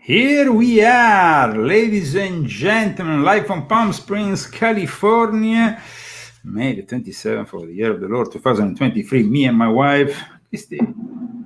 Here we are, ladies and gentlemen, live from Palm Springs, California, May the 27th of the year of the Lord 2023. Me and my wife, Christy,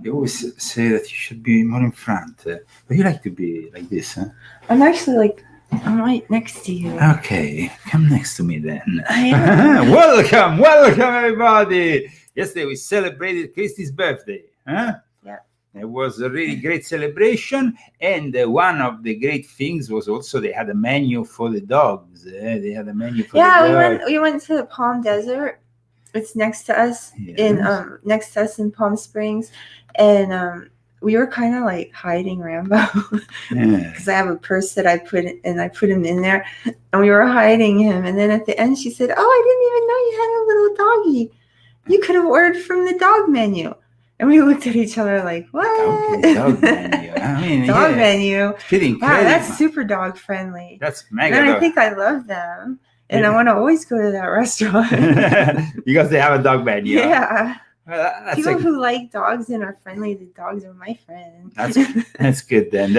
they always say that you should be more in front, but you like to be like this, huh? I'm actually I'm right next to you. Okay, come next to me then. I am. Welcome everybody. Yesterday we celebrated Christy's birthday, huh? Yeah. It was a really great celebration, and one of the great things was also they had a menu for the dogs. They had a menu for the dogs. We went to the Palm Desert. It's next to us in Palm Springs, and we were kind of like hiding Rambo because I have a purse that I put him in there, and we were hiding him. And then at the end, she said, "Oh, I didn't even know you had a little doggy. You could have ordered from the dog menu." And we looked at each other like, what? Dog menu. I mean, dog menu. Pretty incredible. Wow, that's super dog friendly. That's mega. And I think I love them. And I want to always go to that restaurant. Because they have a dog menu. Yeah. People who like dogs and are friendly, the dogs are my friends. That's good then.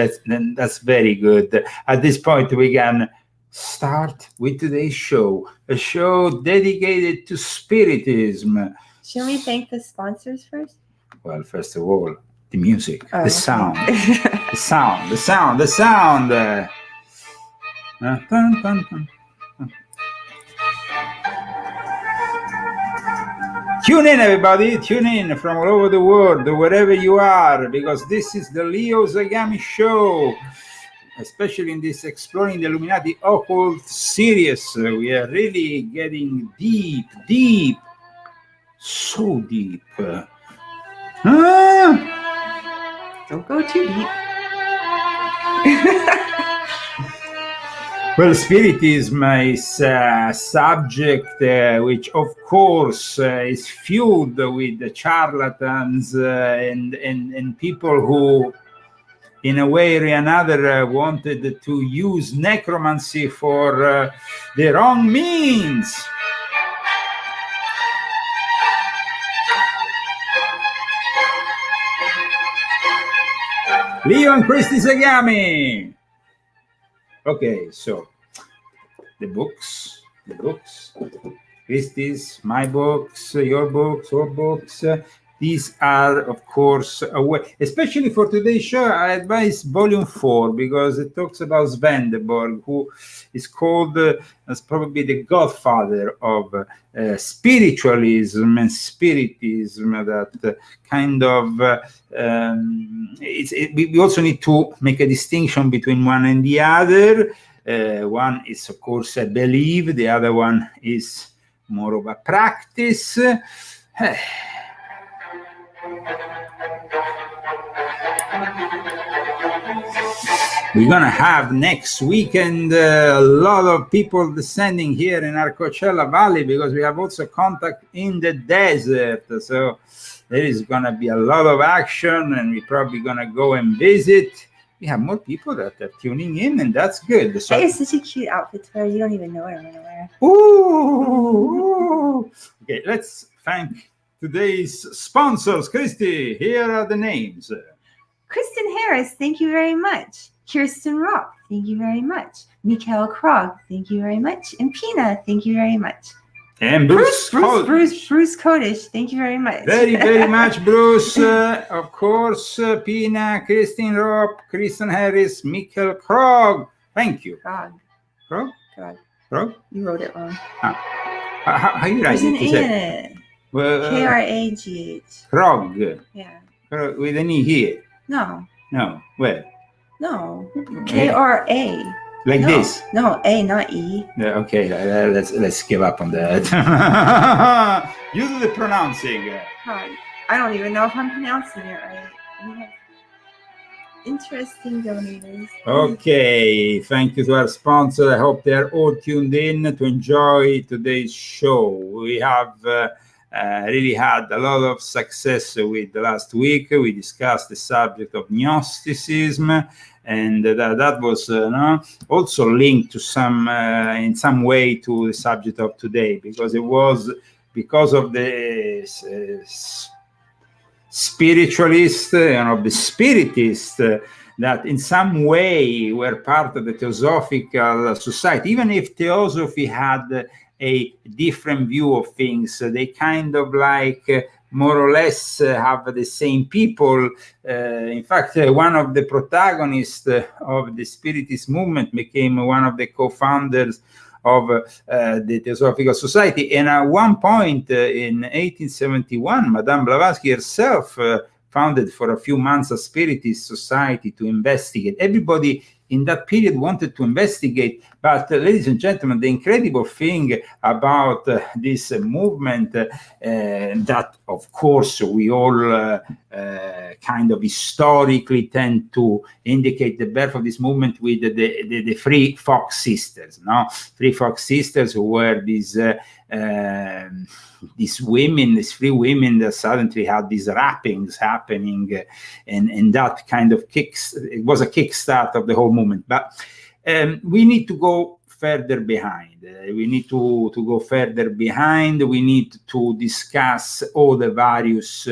That's very good. At this point, we can start with today's show. A show dedicated to Spiritism. Should we thank the sponsors first? Well, first of all, the music, the sound, the sound. Tune in, everybody. Tune in from all over the world, wherever you are, because this is the Leo Zagami show. Especially in this Exploring the Illuminati Occult series, we are really getting deep, so deep. Don't go too deep. Well, Spiritism is a subject which, of course, is fueled with the charlatans and people who, in a way or another, wanted to use necromancy for their own means. Leo and Christy Zagami. Okay, so the books, Christy's, my books, your books, our books. These are, of course, especially for today's show, I advise Volume 4 because it talks about Swedenborg, who is called as probably the godfather of spiritualism and spiritism. That kind of we also need to make a distinction between one and the other. One is, of course, a belief. The other one is more of a practice. We're going to have next weekend a lot of people descending here in our Coachella Valley because we have also contact in the desert. So there is going to be a lot of action, and we're probably going to go and visit. We have more people that are tuning in, and that's good. So, that is such a cute outfit to wear. You don't even know what I'm going to wear. Ooh. Okay, let's thank today's sponsors. Christy, here are the names. Kristen Harris, thank you very much. Kirsten Rock, thank you very much. Mikael Krog, thank you very much. And Pina, thank you very much. And Bruce Kodish, thank you very much. Very much, Bruce. Of course, Pina, Kristen Rock, Kristen Harris, Mikael Krog. Thank you. Krog. You wrote it wrong. How you write it? There's an E in it. Kragh. Krog. Yeah. With an E here. No. Where? No. Kra. Like this? No, A, not E. Yeah, okay, let's give up on that. You do the pronouncing. I don't even know if I'm pronouncing it right. We have interesting donators. Okay, thank you to our sponsor. I hope they're all tuned in to enjoy today's show. We have really had a lot of success with the last week. We discussed the subject of Gnosticism, and that was also linked to in some way to the subject of today, because it was because of the spiritualist and of the spiritist that in some way were part of the Theosophical Society, even if Theosophy had a different view of things. They kind of like more or less have the same people. In fact, one of the protagonists of the Spiritist movement became one of the co-founders of the Theosophical Society. And at one point in 1871, Madame Blavatsky herself founded for a few months a Spiritist society to investigate. Everybody in that period wanted to investigate, but ladies and gentlemen, the incredible thing about this movement that, of course, we all kind of historically tend to indicate the birth of this movement with the three Fox sisters, no? Three Fox sisters who were these women, these three women that suddenly had these rappings happening, and that kind of it was a kickstart of the whole movement. But we need to go further behind. We need to go further behind. We need to discuss all the various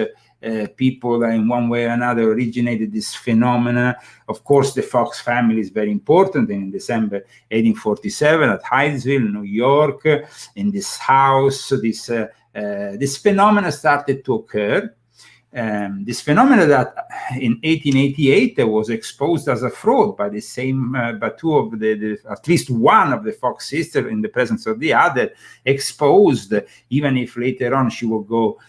people that in one way or another originated this phenomena. Of course, the Fox family is very important. And in December 1847 at Hydesville, New York, in this house, this phenomena started to occur. This phenomena that in 1888 was exposed as a fraud by the same, by two of at least one of the Fox sisters in the presence of the other, exposed, even if later on she will go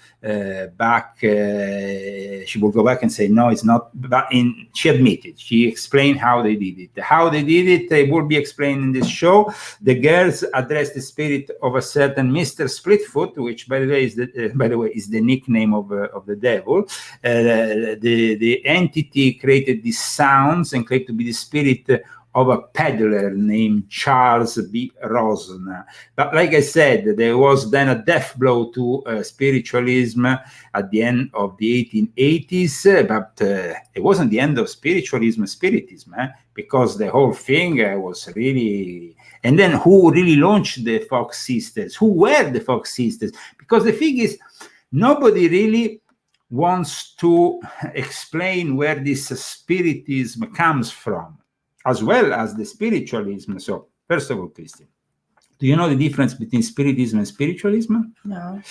back, and say, no, it's not, but she admitted, she explained how they did it. How they did it will be explained in this show. The girls addressed the spirit of a certain Mr. Splitfoot, which by the way is the nickname of the devil. The entity created these sounds and claimed to be the spirit of a peddler named Charles B. Rosen. But like I said, there was then a death blow to spiritualism at the end of the 1880s, but it wasn't the end of spiritism, because the whole thing was really... And then who really launched the Fox sisters? Who were the Fox sisters? Because the thing is, nobody really wants to explain where this spiritism comes from, as well as the spiritualism. So, first of all, Christian, do you know the difference between spiritism and spiritualism? No.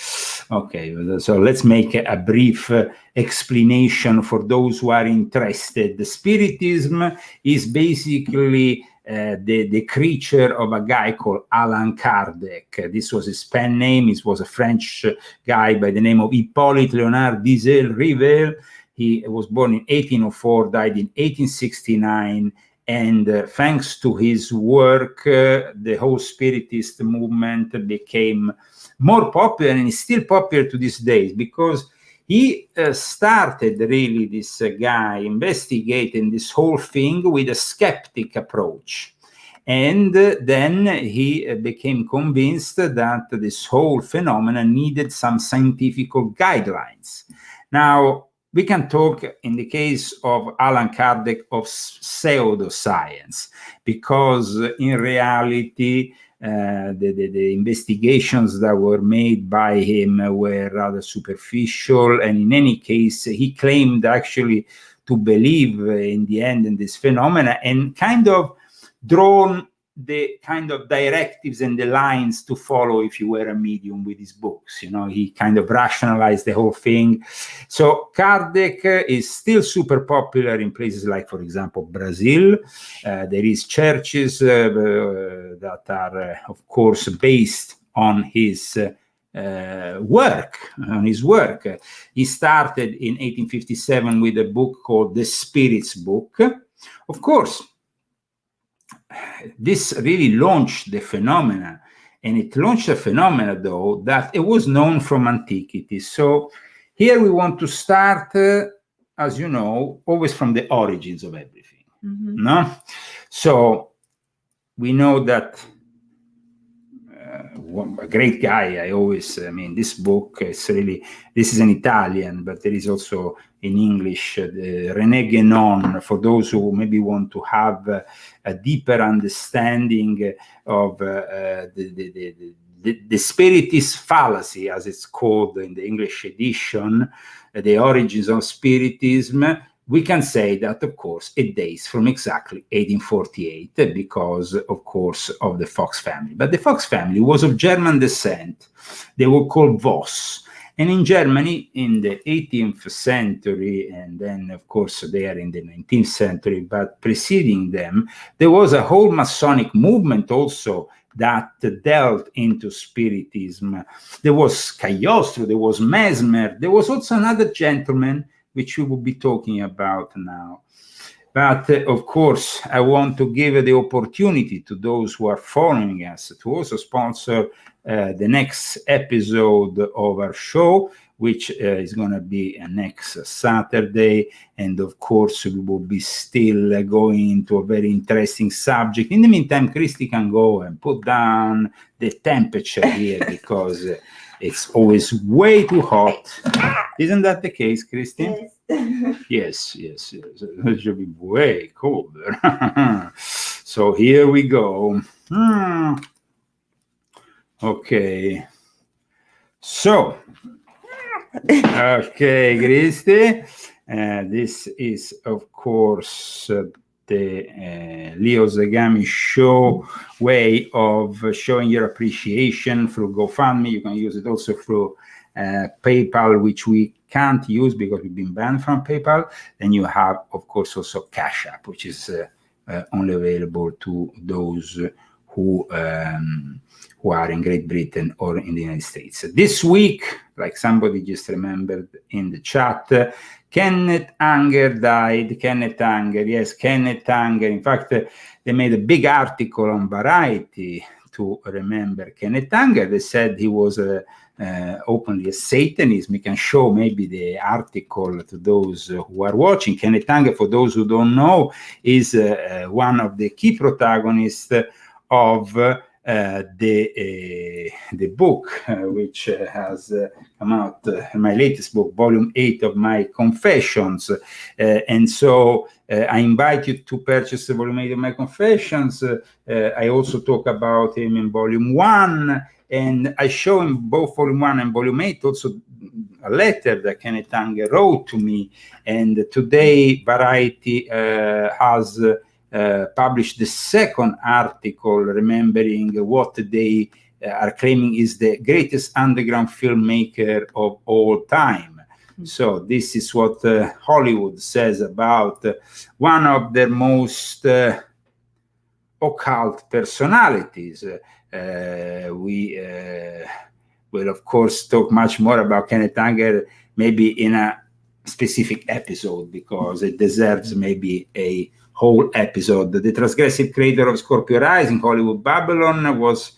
Okay, so let's make a brief explanation for those who are interested. The spiritism is basically the creature of a guy called Allan Kardec. This was his pen name. He was a French guy by the name of Hippolyte Léonard Dizel Rivel. He was born in 1804, died in 1869. And thanks to his work, the whole Spiritist movement became more popular, and is still popular to these days, because he started really, this guy, investigating this whole thing with a skeptic approach. And then he became convinced that this whole phenomenon needed some scientific guidelines. Now, we can talk, in the case of Allan Kardec, of pseudoscience, because in reality, the investigations that were made by him were rather superficial, and in any case, he claimed actually to believe in the end in this phenomena, and kind of drawn the kind of directives and the lines to follow if you were a medium with his books. You know, he kind of rationalized the whole thing. So Kardec is still super popular in places like, for example, Brazil. There is churches that are, of course, based on his work. He started in 1857 with a book called The Spirit's Book. Of course, this really launched the phenomena, and it launched a phenomena, though, that it was known from antiquity. So here we want to start, as you know, always from the origins of everything. Mm-hmm. No? So we know that a great guy, this book is really, this is in Italian, but there is also in English, René Guénon, for those who maybe want to have a deeper understanding of the Spiritist fallacy, as it's called in the English edition, the origins of Spiritism. we can say that, of course, it dates from exactly 1848 because, of course, of the Fox family. But the Fox family was of German descent. They were called Voss. And in Germany, in the 18th century, and then, of course, they are in the 19th century, but preceding them, there was a whole Masonic movement also that delved into Spiritism. There was Cagliostro, there was Mesmer, there was also another gentleman, which we will be talking about now. But of course, I want to give the opportunity to those who are following us to also sponsor the next episode of our show, which is going to be next Saturday. And of course, we will be still going into a very interesting subject. In the meantime, Christy can go and put down the temperature here because it's always way too hot. Isn't that the case, Christy? Yes. yes. It should be way colder. So here we go. Okay. So, okay, Christy. This is, of course, the Leo Zagami show way of showing your appreciation through GoFundMe. You can use it also through PayPal, which we can't use because we've been banned from PayPal. Then you have, of course, also Cash App, which is only available to those who are in Great Britain or in the United States. This week, like somebody just remembered in the chat, Kenneth Anger died. Kenneth Anger, yes, Kenneth Anger. In fact, they made a big article on Variety to remember Kenneth Anger. They said he was openly a Satanist. We can show maybe the article to those who are watching. Kenneth Anger, for those who don't know, is one of the key protagonists of the book, which has come out, my latest book, Volume 8 of my Confessions. And so I invite you to purchase the Volume 8 of my Confessions. I also talk about him in Volume 1, and I show in both Volume 1 and Volume 8 also a letter that Kenneth Anger wrote to me. And today Variety has published the second article remembering what they are claiming is the greatest underground filmmaker of all time. So this is what Hollywood says about one of their most occult personalities. We will, of course, talk much more about Kenneth Anger maybe in a specific episode because it deserves maybe a whole episode. The Transgressive Creator of Scorpio Rising, Hollywood Babylon, was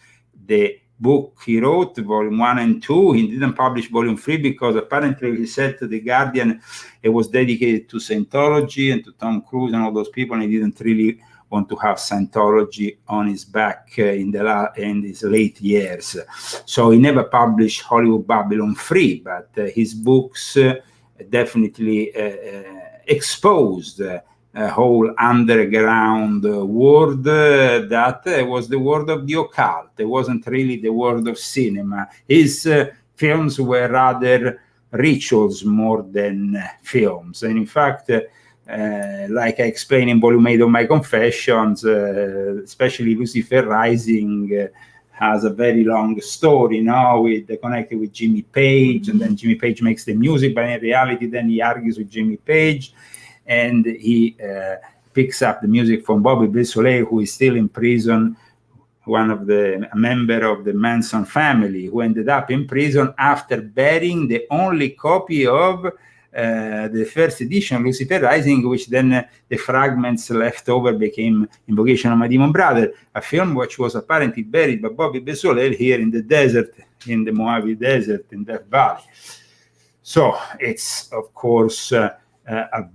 the book he wrote, Volume 1 and 2. He didn't publish Volume 3 because apparently he said to The Guardian it was dedicated to Scientology and to Tom Cruise and all those people, and he didn't really want to have Scientology on his back in his late years. So he never published Hollywood Babylon 3, but his books definitely exposed a whole underground world that was the world of the occult. It wasn't really the world of cinema. His films were rather rituals more than films. And in fact, like I explained in Volume 8 of my Confessions, especially Lucifer Rising has a very long story now connected with Jimmy Page, and then Jimmy Page makes the music, but in reality then he argues with Jimmy Page, and he picks up the music from Bobby Beausoleil, who is still in prison, a member of the Manson family, who ended up in prison after burying the only copy of the first edition of Lucifer Rising, which then the fragments left over became Invocation of My Demon Brother, a film which was apparently buried by Bobby Beausoleil here in the desert, in the Mojave Desert in Death Valley. So it's, of course, a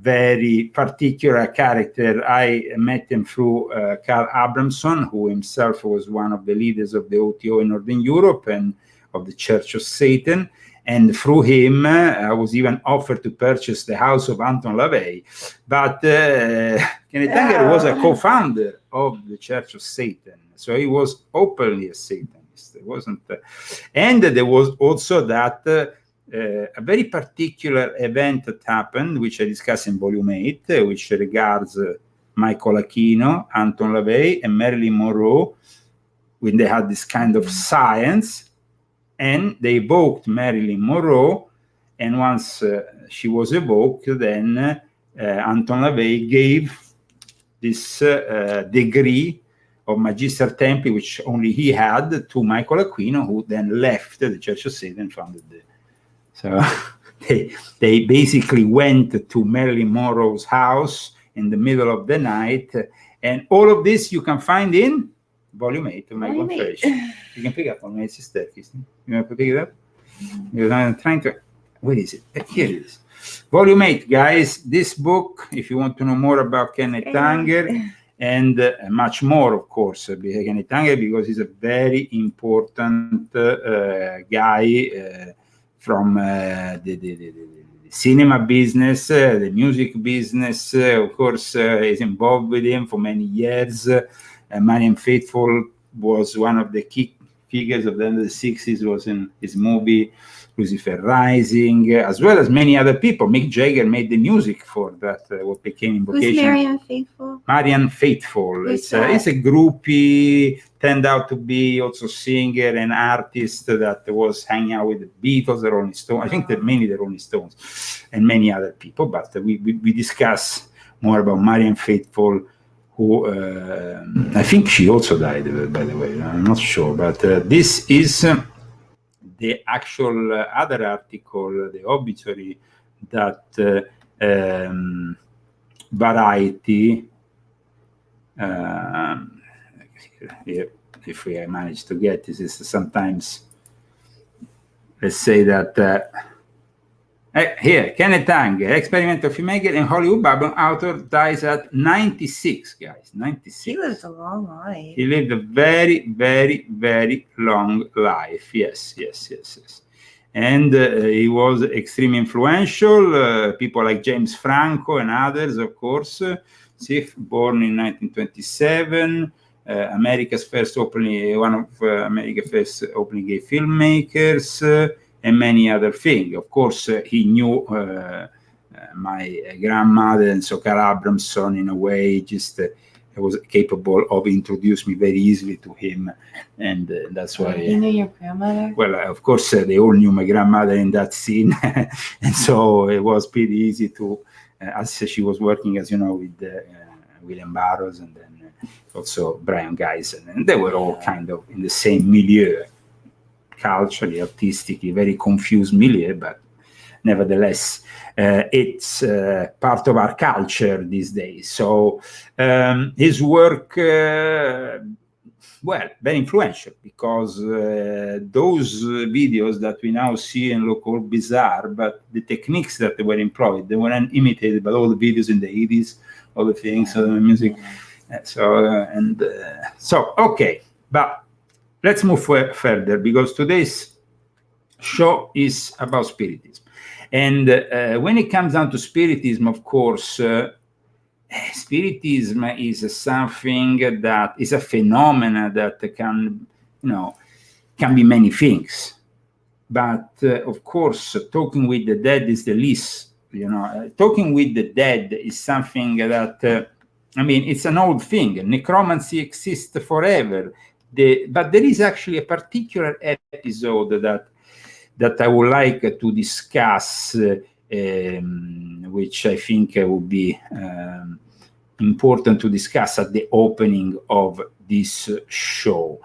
very particular character. I met him through Carl Abramson, who himself was one of the leaders of the OTO in Northern Europe and of the Church of Satan. And through him, I was even offered to purchase the house of Anton LaVey. But Kenneth Anger was a co-founder of the Church of Satan. So he was openly a Satanist. It wasn't, and there was also that a very particular event that happened, which I discuss in Volume 8, which regards Michael Aquino, Anton LaVey, and Marilyn Monroe, when they had this kind of science, and they evoked Marilyn Monroe, and once she was evoked, then Anton LaVey gave this degree of Magister Templi, which only he had, to Michael Aquino, who then left the Church of Satan and founded the... So they basically went to Marilyn Monroe's house in the middle of the night, and all of this you can find in Volume 8 of my confession. You can pick up on my sister, Christine. You want to pick it up? Because I'm trying to... Where is it? Here it is. Volume 8, guys. This book, if you want to know more about Kenneth Anger, and much more, of course, Kenneth Anger, because he's a very important guy from the cinema business, the music business. Of course, is involved with him for many years. Marianne Faithfull was one of the key figures of the end of the 60s, was in his movie Lucifer Rising, as well as many other people. Mick Jagger made the music for that, what became Invocation. Who's Marianne Faithfull? Marianne Faithfull. It's a groupie, turned out to be also singer and artist that was hanging out with the Beatles, the Rolling Stones. I think that mainly the Rolling Stones and many other people, but we discuss more about Marianne Faithfull, who I think she also died, by the way. I'm not sure, but this is the actual other article, the obituary that Variety, if we manage to get this, is sometimes, let's say that here, Kenneth Anger, experimental filmmaker and Hollywood Babylon author, dies at 96, guys, 96. He lived a long life. He lived a very, very, very long life. Yes. And he was extremely influential. People like James Franco and others, of course. Born in 1927, one of America's first openly gay filmmakers, and many other things. Of course, he knew my grandmother, and so Carl Abramson, in a way, just was capable of introducing me very easily to him, and that's why. You knew your grandmother? Well, of course, they all knew my grandmother in that scene, and so it was pretty easy to, as she was working, as you know, with William Burroughs, and then also Brian Geisen, and they were all kind of in the same milieu, culturally, artistically, very confused milieu, but nevertheless, it's part of our culture these days. So his work, well, very influential, because those videos that we now see and look all bizarre, but the techniques that they were employed, they weren't imitated by all the videos in the 80s, all the things, the music. So, okay, but let's move further, because today's show is about Spiritism. And when it comes down to Spiritism, of course, Spiritism is something that is a phenomena that can be many things. But of course, talking with the dead is the least. Talking with the dead is something that, it's an old thing. Necromancy exists forever. But there is actually a particular episode that I would like to discuss, which I think would be important to discuss at the opening of this show.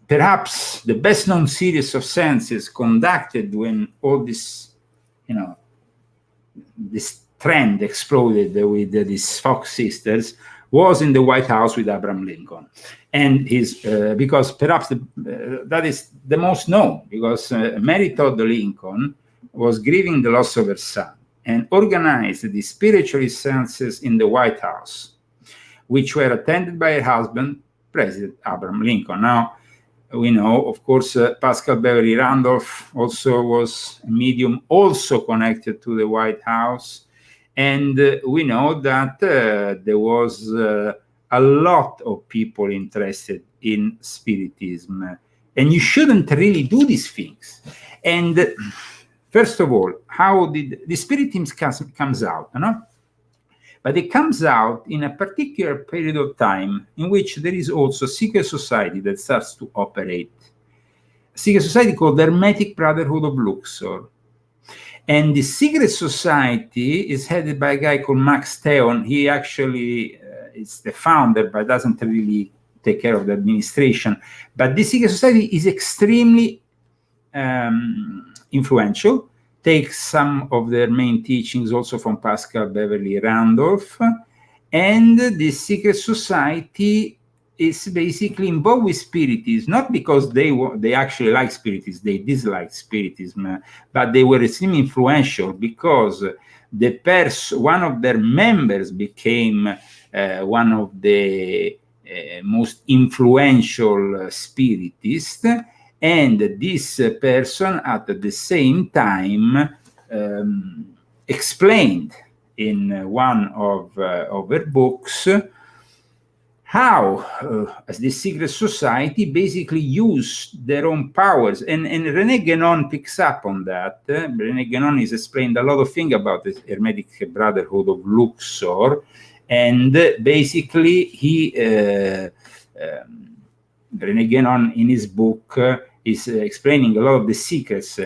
Perhaps the best known series of sentences conducted when all this, this trend exploded with these Fox sisters was in the White House with Abraham Lincoln. And because perhaps that is the most known, because Mary Todd Lincoln was grieving the loss of her son and organized the spiritualist seances in the White House, which were attended by her husband, President Abraham Lincoln. Now, we know, of course, Pascal Beverly Randolph also was a medium, also connected to the White House. And we know that there was a lot of people interested in Spiritism And you shouldn't really do these things. And first of all, how did the Spiritism comes out, But it comes out in a particular period of time in which there is also a secret society that starts to operate. A secret society called the Hermetic Brotherhood of Luxor. And the secret society is headed by a guy called Max Theon. He actually is the founder, but doesn't really take care of the administration. But this secret society is extremely influential. Takes some of their main teachings also from Pascal Beverly Randolph. And this secret society is basically involved with Spiritism, not because they actually like Spiritism, they dislike Spiritism, but they were extremely influential because one of their members became one of the most influential Spiritists, and this person at the same time explained in one of her books how as this secret society basically used their own powers. And René Guénon picks up on that. René Guénon has explained a lot of things about the Hermetic Brotherhood of Luxor. And basically, René Guénon in his book is explaining a lot of the secrets.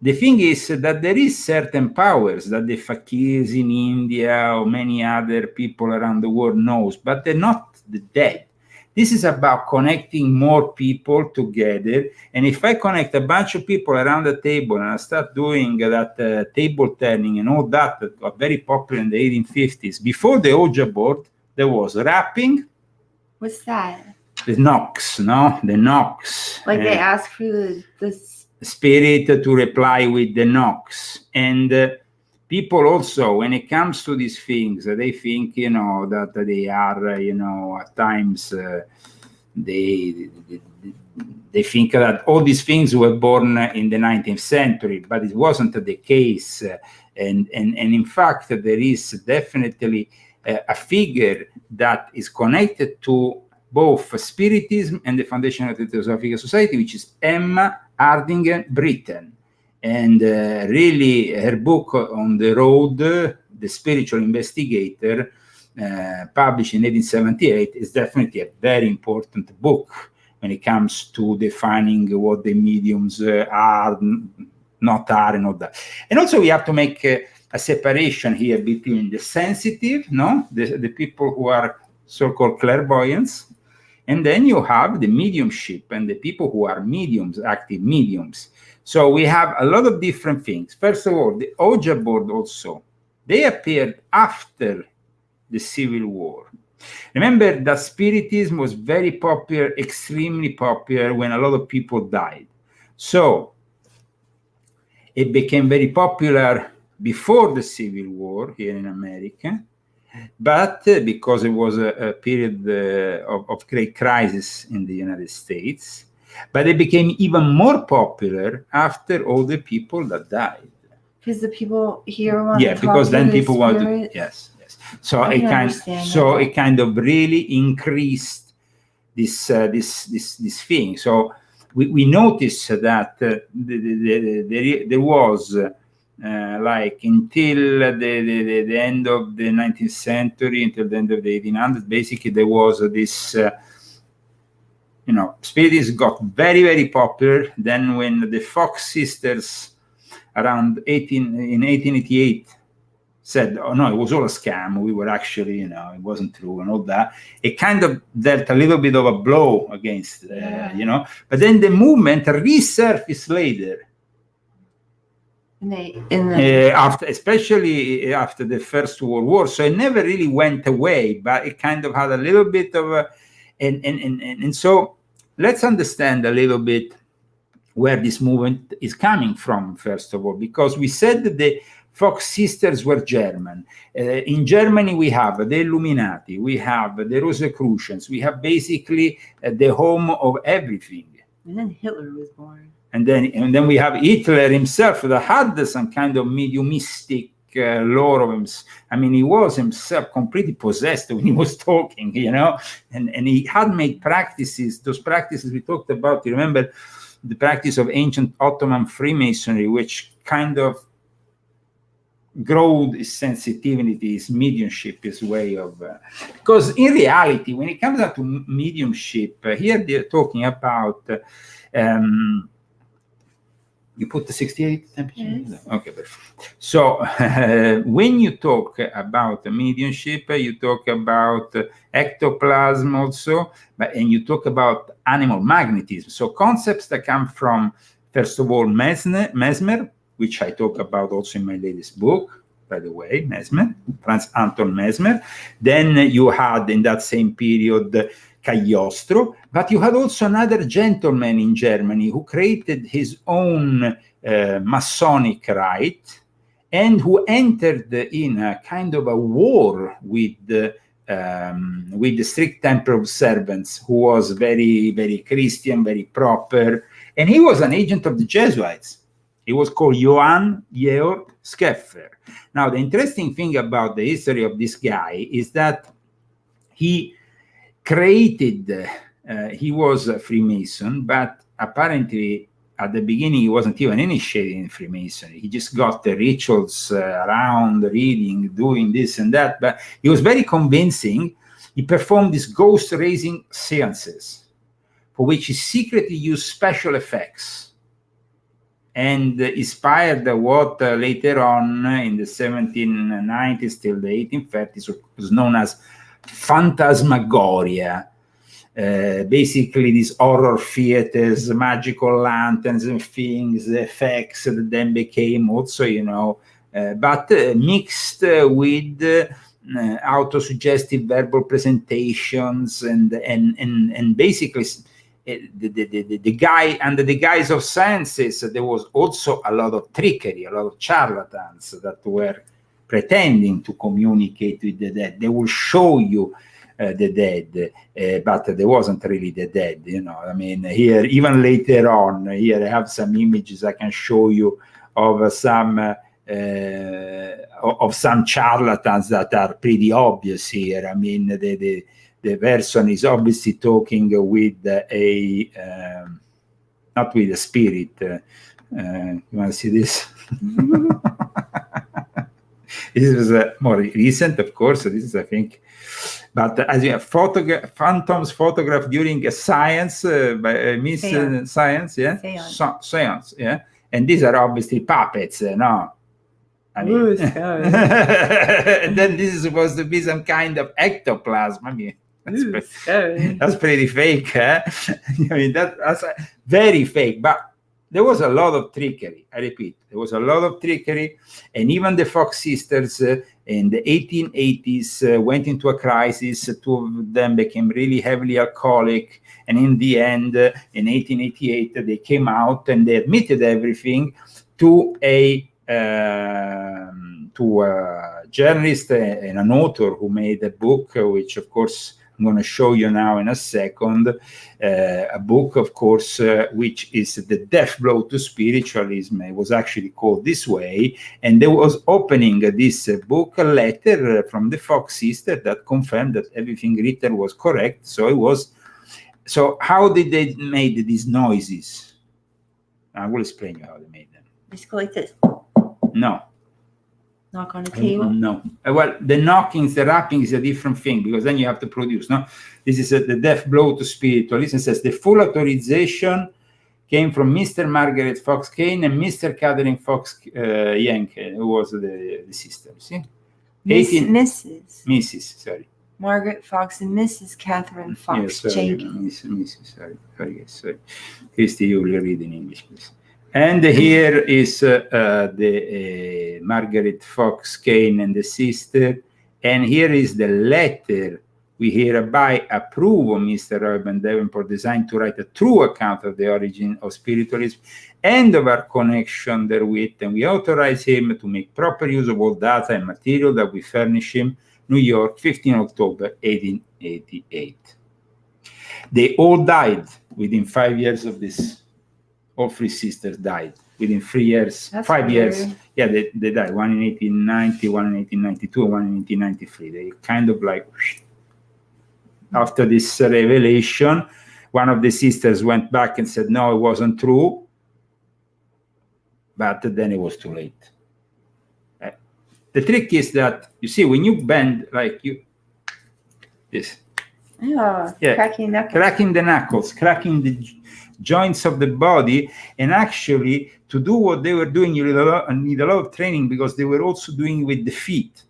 The thing is that there is certain powers that the fakirs in India or many other people around the world knows, but they're not the dead. This is about connecting more people together. And if I connect a bunch of people around the table and I start doing that table turning and all that got very popular in the 1850s, before the Ouija board, there was rapping. What's that? The knocks, the knocks. Like they ask for the spirit to reply with the knocks. And people also, when it comes to these things, they think, that they are, at times they think that all these things were born in the 19th century, but it wasn't the case. And in fact, there is definitely a figure that is connected to both Spiritism and the foundation of the Theosophical Society, which is Emma Hardinge Britten. And really, her book On the Road, The Spiritual Investigator, published in 1878, is definitely a very important book when it comes to defining what the mediums are, not are, and all that. And also, we have to make a separation here between the sensitive, the people who are so-called clairvoyants, and then you have the mediumship and the people who are mediums, active mediums. So we have a lot of different things. First of all, the Ouija board also, they appeared after the Civil War. Remember that Spiritism was very popular, extremely popular when a lot of people died. So it became very popular before the Civil War here in America. But because it was a period of great crisis in the United States, but it became even more popular after all the people that died. Because the people here want to talk because then to the people want to, spirit. yes. So it kind of really increased this thing. So we noticed that there was. Like until the end of the 19th century, until the end of the 1800s, basically there was this, Spiritism got very, very popular. Then when the Fox sisters around 1888 said, oh no, it was all a scam, we were actually, it wasn't true and all that, it kind of dealt a little bit of a blow against, but then the movement resurfaced later. Especially after the First World War, so it never really went away, but it kind of had a little bit of and so let's understand a little bit where this movement is coming from. First of all, because we said that the Fox sisters were German. In Germany, we have the Illuminati, we have the Rosicrucians, we have basically the home of everything. And then Hitler was born. And then we have Hitler himself that had some kind of mediumistic lore of him. I mean, he was himself completely possessed when he was talking, you know, and he had made practices, those practices we talked about. You remember the practice of ancient Ottoman Freemasonry, which kind of growed his sensitivity, his mediumship, his way of... because in reality, when it comes down to mediumship, here they're talking about... you put the 68 temperature? Yes. Okay, perfect. So when you talk about mediumship, you talk about ectoplasm also, and you talk about animal magnetism. So concepts that come from, first of all, Mesmer, which I talk about also in my latest book, by the way, Mesmer, Franz Anton Mesmer. Then you had, in that same period, Cagliostro, but you had also another gentleman in Germany who created his own Masonic rite and who entered in a kind of a war with the strict temple observance, who was very, very Christian, very proper, and he was an agent of the Jesuits. He was called Johann Georg Scheffer. Now, the interesting thing about the history of this guy is that he created, he was a Freemason, but apparently at the beginning he wasn't even initiated in Freemasonry. He just got the rituals around reading, doing this and that, but he was very convincing. He performed these ghost-raising seances, for which he secretly used special effects, and inspired what later on in the 1790s till the 1830s was known as phantasmagoria. Basically these horror theaters, magical lanterns and things, effects that then became also, you know, but mixed with auto-suggestive verbal presentations and basically the guy, under the guise of sciences, there was also a lot of trickery, a lot of charlatans that were pretending to communicate with the dead. They will show you the dead, but there wasn't really the dead, you know. I mean, here, even later on, here I have some images I can show you of some charlatans that are pretty obvious here. I mean, the person is obviously talking with not with a spirit. You want to see this? This was more recent, of course. This is, I think, but as you have phantoms photographed during a science, science, yeah, seance, yeah, and these are obviously puppets, no? I mean, and then this is supposed to be some kind of ectoplasm. I mean, that's pretty fake, huh? I mean, that's very fake, but there was a lot of trickery. I repeat, there was a lot of trickery, and even the Fox sisters in the 1880s went into a crisis. Two of them became really heavily alcoholic, and in the end, in 1888, they came out and they admitted everything to a journalist and an author who made a book, which of course I'm going to show you now in a second, a book, of course, which is The Death Blow to Spiritualism. It was actually called this way, and there was opening this book a letter from the Fox sister that confirmed that everything written was correct. So it was. So how did they make these noises? I will explain you how they made them. Just go like this. No. Knock on the table? No. Well, the knockings, the rapping is a different thing, because then you have to produce, no? This is the death blow to spiritualism. It says the full authorization came from Mr. Margaret Fox Kane and Mr. Catherine Fox Yankee, who was the sister, see? Mrs. Sorry. Margaret Fox and Mrs. Catherine Fox Jenkins. Mrs. Sorry. Christy, you will read in English, please. And here is the Margaret Fox Kane and the sister. And here is the letter we hereby approve of Mr. Urban Davenport, designed to write a true account of the origin of spiritualism and of our connection therewith. And we authorize him to make proper use of all data and material that we furnish him. New York, 15 October, 1888. They all died within 5 years of this. All three sisters died within 3 years, That's 5 weird. years. Yeah, they died. One in 1890, one in 1892, and one in 1893. They kind of like, after this revelation, one of the sisters went back and said, no, it wasn't true. But then it was too late. The trick is that, you see, when you bend like this. Yeah, cracking knuckles. Cracking the knuckles, cracking the joints of the body. And actually, to do what they were doing, you need a lot of training, because they were also doing with the feet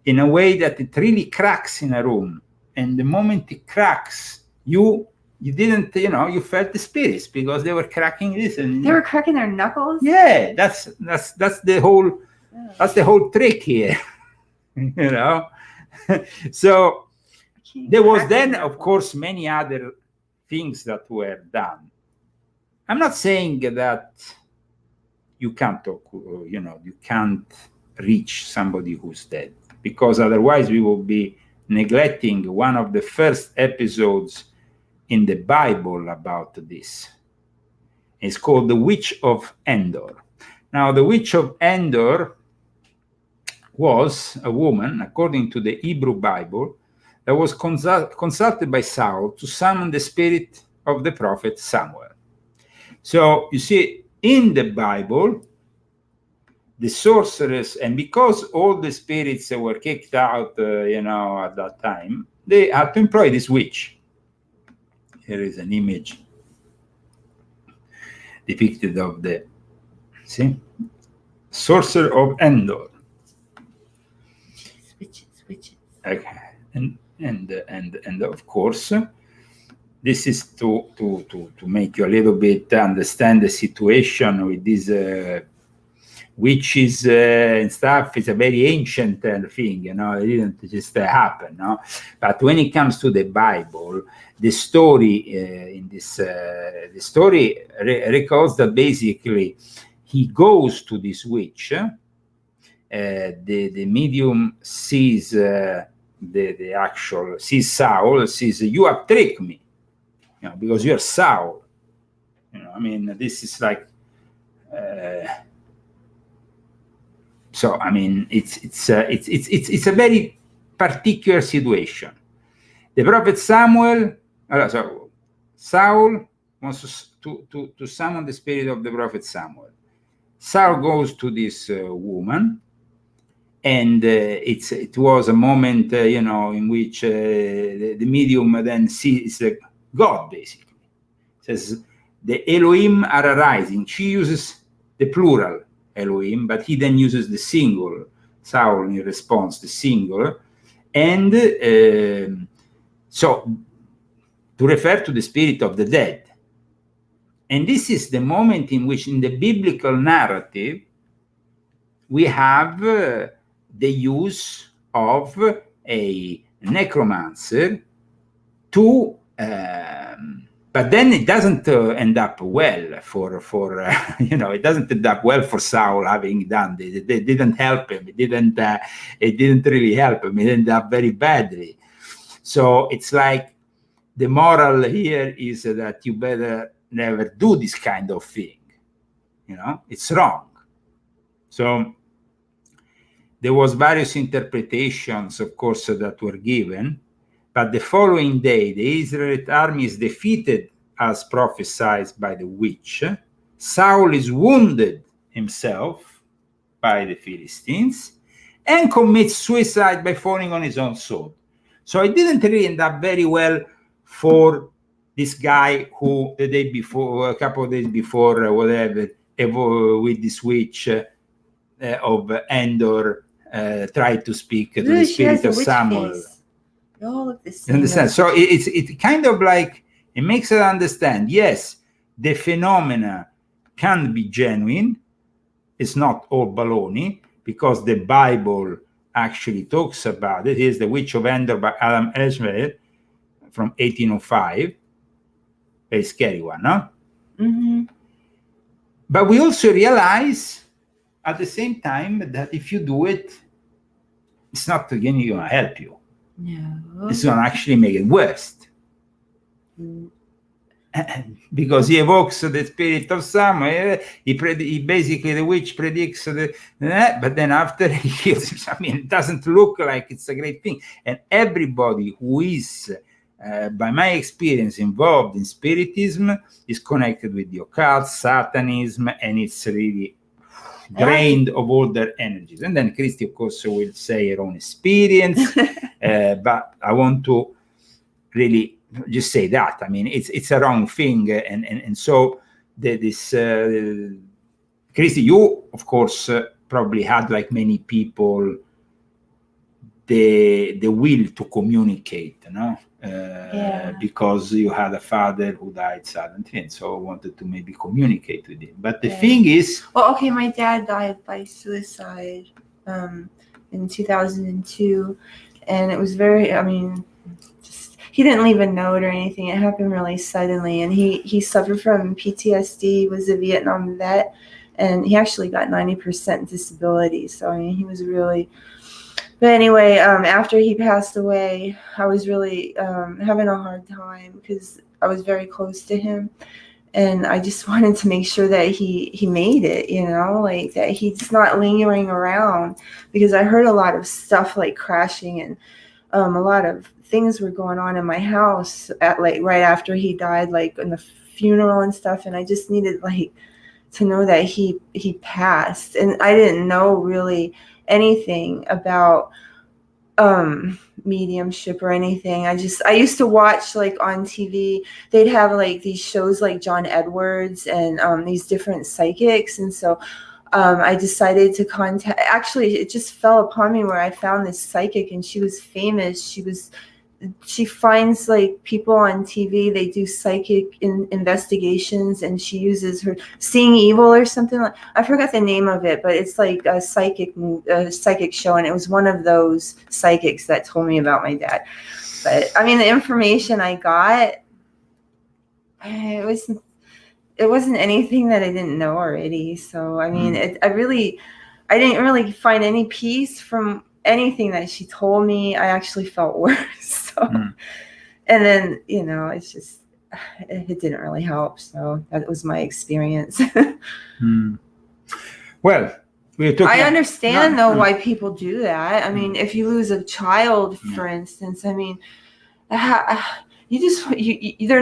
in a way that it really cracks in a room. And the moment it cracks, you didn't, you felt the spirits, because they were cracking this. And they were cracking their knuckles? Yeah, that's the whole, that's the whole trick here, So there was then, of course, many other things that were done. I'm not saying that you can't talk, you can't reach somebody who's dead, because otherwise we will be neglecting one of the first episodes in the Bible about this. It's called the Witch of Endor. Now, the Witch of Endor was a woman, according to the Hebrew Bible, that was consulted by Saul to summon the spirit of the prophet Samuel. So, you see, in the Bible, the sorcerers, and because all the spirits were kicked out, at that time, they had to employ this witch. Here is an image depicted of the, sorcerer of Endor. Witches. Okay, and of course, this is to make you a little bit understand the situation with these witches and stuff. It's a very ancient thing, it didn't just happen, no? But when it comes to the Bible, the story the story records that basically he goes to this witch. The medium sees sees Saul, says, you have tricked me, because you're Saul. This is like. So it's a very particular situation. The prophet Saul wants to summon the spirit of the prophet Samuel. Saul goes to this woman, and it was a moment, in which the medium then sees God, basically. It says, the Elohim are arising. She uses the plural, Elohim, but he then uses the singular, Saul in response, the singular, and so to refer to the spirit of the dead. And this is the moment in which, in the biblical narrative, we have the use of a necromancer to but then it doesn't end up well for it doesn't end up well for Saul, having done this. It didn't help him. It didn't really help him. It ended up very badly. So it's like the moral here is that you better never do this kind of thing. It's wrong. So there was various interpretations, of course, that were given. But the following day, the Israelite army is defeated as prophesied by the witch. Saul is wounded himself by the Philistines and commits suicide by falling on his own sword. So it didn't really end up very well for this guy who the day before, a couple of days before, whatever, with this witch of Endor tried to speak to the spirit of Samuel. They all look the same. Understand? So it kind of like, it makes us understand, yes, the phenomena can be genuine. It's not all baloney, because the Bible actually talks about it. Here's The Witch of Endor by Alan Esmer from 1805. Very scary one, no? Mm-hmm. But we also realize at the same time that if you do it, it's not going to help you. No. It's going to actually make it worse. because he evokes the spirit of someone. He basically, the witch predicts but then after he kills him. I mean, it doesn't look like it's a great thing. And everybody who is, by my experience, involved in spiritism is connected with the occult, Satanism, and it's really drained of all their energies. And then Christy, of course, will say her own experience, but I want to really just say that. I mean, it's a wrong thing, and so Christy, you of course probably had, like many people, the will to communicate, because you had a father who died suddenly, and so wanted to maybe communicate with him. But the thing is, well, okay, my dad died by suicide in 2002, and it was very, I mean, he didn't leave a note or anything. It happened really suddenly, and he suffered from PTSD, was a Vietnam vet, and he actually got 90% disability. So, I mean, he was really... But anyway, after he passed away, I was really having a hard time because I was very close to him. And I just wanted to make sure that he made it, like that he's not lingering around, because I heard a lot of stuff like crashing, and a lot of things were going on in my house at right after he died, like in the funeral and stuff. And I just needed to know that he passed. And I didn't know really anything about mediumship or anything. I used to watch on TV, they'd have these shows like John Edwards and these different psychics. And so I decided to contact, actually it just fell upon me where I found this psychic, and she was famous. She finds people on TV, they do psychic investigations, and she uses her Seeing Evil or something I forgot the name of it, but it's like a psychic show, and it was one of those psychics that told me about my dad. But I mean, the information I got, it wasn't anything that I didn't know already. So I mean, I didn't really find any peace from anything that she told me. I actually felt worse. So, and then, it's just, it didn't really help. So that was my experience. Well, I understand though why people do that. I mean, if you lose a child, for instance, I mean, they're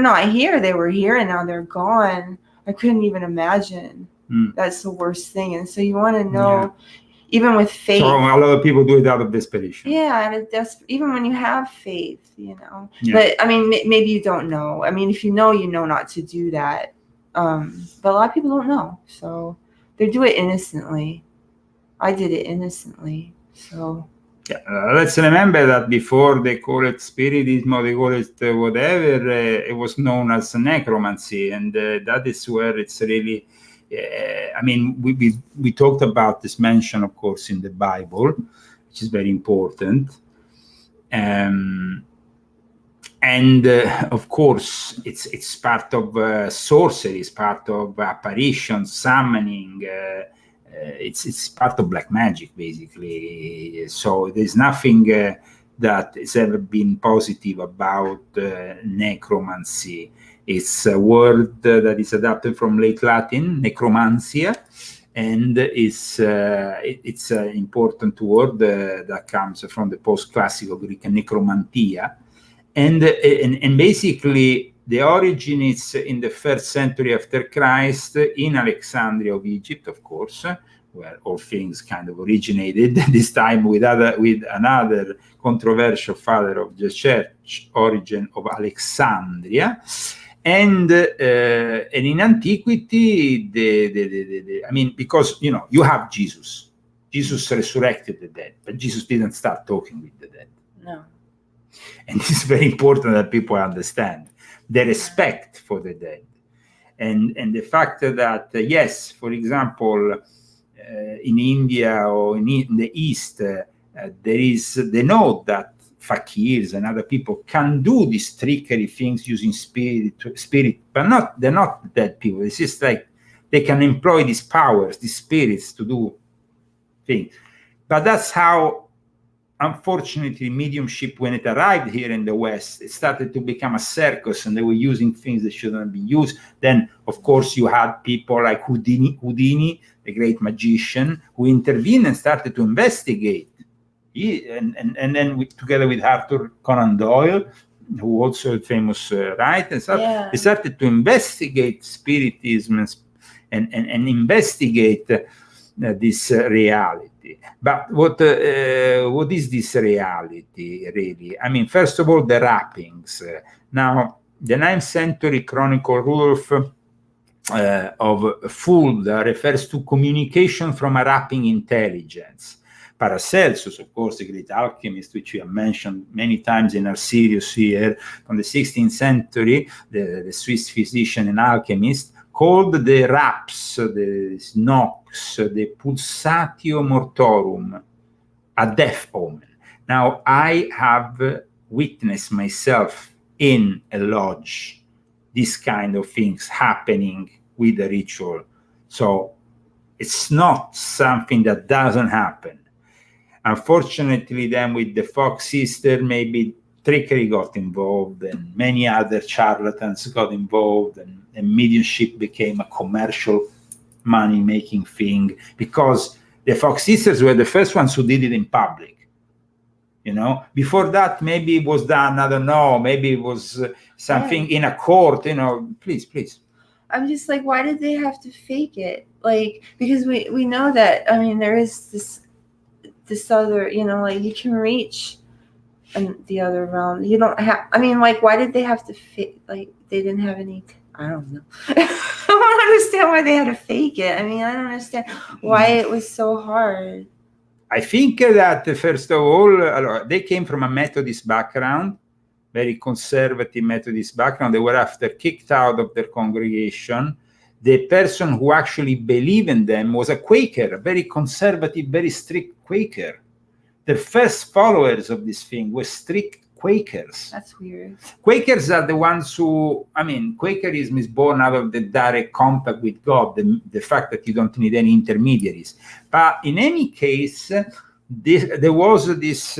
not here. They were here and now they're gone. I couldn't even imagine. That's the worst thing. And so you want to know, even with faith. So a lot of people do it out of desperation. Yeah, and even when you have faith, But I mean, maybe you don't know. I mean, if you know not to do that. But a lot of people don't know, so they do it innocently. I did it innocently, so. Yeah, let's remember that before they call it spiritism or they call it whatever, it was known as necromancy, and that is where it's really. I mean, we talked about this mention, of course, in the Bible, which is very important. And of course, it's part of sorcery, it's part of apparition, summoning. It's part of black magic, basically. So there's nothing that has ever been positive about necromancy. It's a word that is adapted from late Latin, necromancia, and it's an important word that comes from the post-classical Greek necromantia, and basically the origin is in the 1st century after Christ in Alexandria of Egypt, of course, where all things kind of originated. This time with another controversial father of the church, Origen of Alexandria. And in antiquity, I mean, because you have Jesus resurrected the dead, but Jesus didn't start talking with the dead. No. And it's very important that people understand the respect for the dead, and the fact that yes, for example, in India or in the East, they know that fakirs and other people can do these trickery things using spirit, but they're not dead people. It's just like they can employ these powers, these spirits to do things. But that's how unfortunately, mediumship, when it arrived here in the West, it started to become a circus, and they were using things that shouldn't be used. Then, of course, you had people like Houdini, the great magician, who intervened and started to investigate. And then together with Arthur Conan Doyle, who also a famous writer, they started to investigate Spiritism and investigate this reality. But what is this reality, really? I mean, first of all, the wrappings. Now, the 9th century chronicle Rudolf of Fulda refers to communication from a wrapping intelligence. Paracelsus, of course, the great alchemist, which we have mentioned many times in our series here, from the 16th century, the Swiss physician and alchemist, called the raps, the knocks, the pulsatio mortorum, a death omen. Now, I have witnessed myself in a lodge this kind of things happening with the ritual. So it's not something that doesn't happen. Unfortunately, then with the Fox sister, maybe trickery got involved, and many other charlatans got involved, and mediumship became a commercial money-making thing, because the Fox sisters were the first ones who did it in public. You know, before that, maybe it was done, I don't know, maybe it was something in a court, you know. Please. I'm just like, why did they have to fake it? Like, because we know that, I mean, there is this other, you know, like, you can reach the other realm. You don't have, I mean, like, why did they have to fake, like, they didn't have any, I don't know. I don't understand why they had to fake it. I mean, I don't understand why it was so hard. I think that, first of all, they came from a Methodist background, very conservative Methodist background. They were after kicked out of their congregation. The person who actually believed in them was a Quaker, a very conservative, very strict Quaker. The first followers of this thing were strict Quakers. That's weird. Quakers are the ones who, I mean, Quakerism is born out of the direct contact with God, the fact that you don't need any intermediaries. But in any case, there was this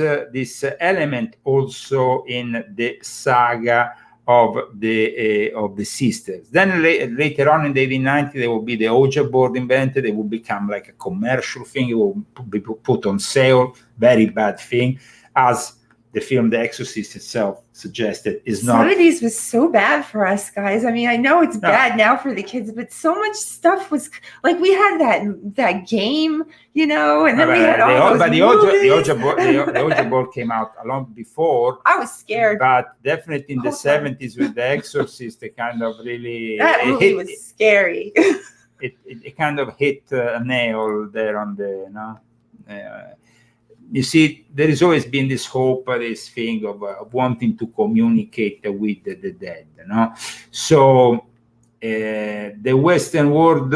element also in the saga of the sisters. Then later on in the 1890s, there will be the Ouija board invented. It will become like a commercial thing. It will be put on sale. Very bad thing, as the film The Exorcist itself suggested, is not. Some of these was so bad for us, guys. I mean, I know it's bad now for the kids, but so much stuff was, like, we had that game, you know, and then we had all those movies. The Ouija board came out a long before. I was scared. But definitely in the 70s with The Exorcist, it kind of really... That movie was scary. It kind of hit a nail there on the, you know... You see, there has always been this hope, this thing of wanting to communicate with the dead, you know. So the Western world,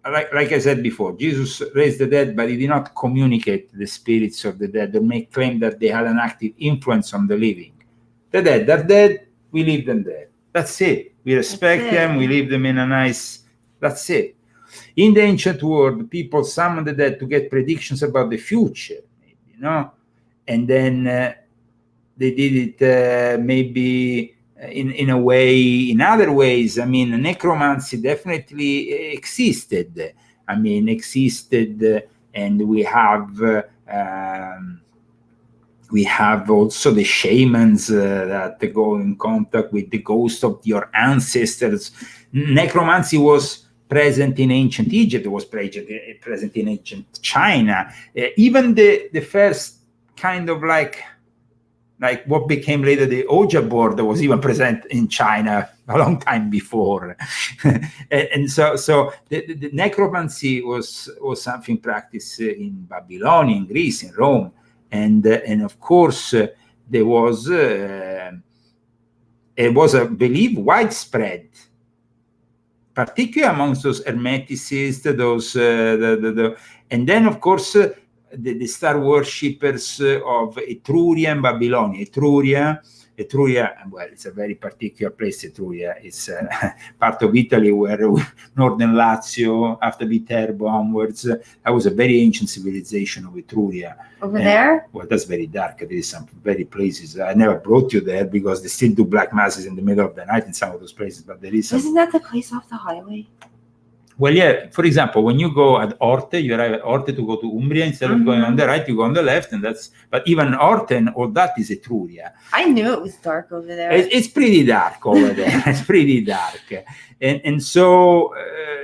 like I said before, Jesus raised the dead, but he did not communicate the spirits of the dead or make claim that they had an active influence on the living. The dead are dead, we leave them dead. That's it. We respect them, we leave them in a nice... That's it. In the ancient world, people summoned the dead to get predictions about the future. You know, and then they did it maybe in a way, in other ways. I mean, necromancy definitely existed. And we have also the shamans that go in contact with the ghost of your ancestors. Necromancy was present in ancient Egypt, it was present in ancient China. Even the first kind of like what became later the Ouija board that was even present in China a long time before. and so the necromancy was something practiced in Babylon, in Greece, in Rome. And of course, there was, it was, I believe, widespread, particularly amongst those Hermeticists, those and then of course the star worshippers of Etruria and Babylonia. Etruria Etruria, well, it's a very particular place. Etruria is part of Italy where northern Lazio, after Viterbo onwards, that was a very ancient civilization of Etruria. Over there? Well, that's very dark. There is some very places. I never brought you there because they still do black masses in the middle of the night in some of those places, but there is some... Isn't that the place off the highway? Well, yeah, for example, when you go at Orte, you arrive at Orte to go to Umbria, instead of going on the right, you go on the left, and that's, but even Orte and all that is Etruria. I knew it was dark over there. It's pretty dark over there. It's pretty dark. And so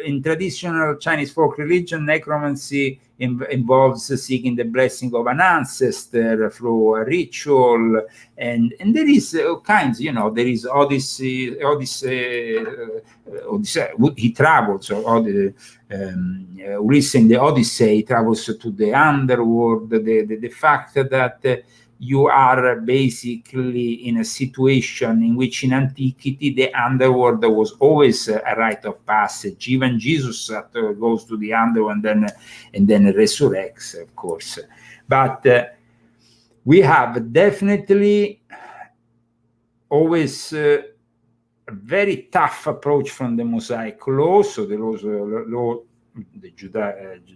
in traditional Chinese folk religion, necromancy involves seeking the blessing of an ancestor through a ritual, and there is all kinds, there is Odyssey, he travels, or Ulysses in the Odyssey travels to the underworld, the fact that you are basically in a situation in which in antiquity the underworld was always a rite of passage. Even Jesus goes to the underworld and then resurrects, of course. But we have definitely always a very tough approach from the Mosaic law. So the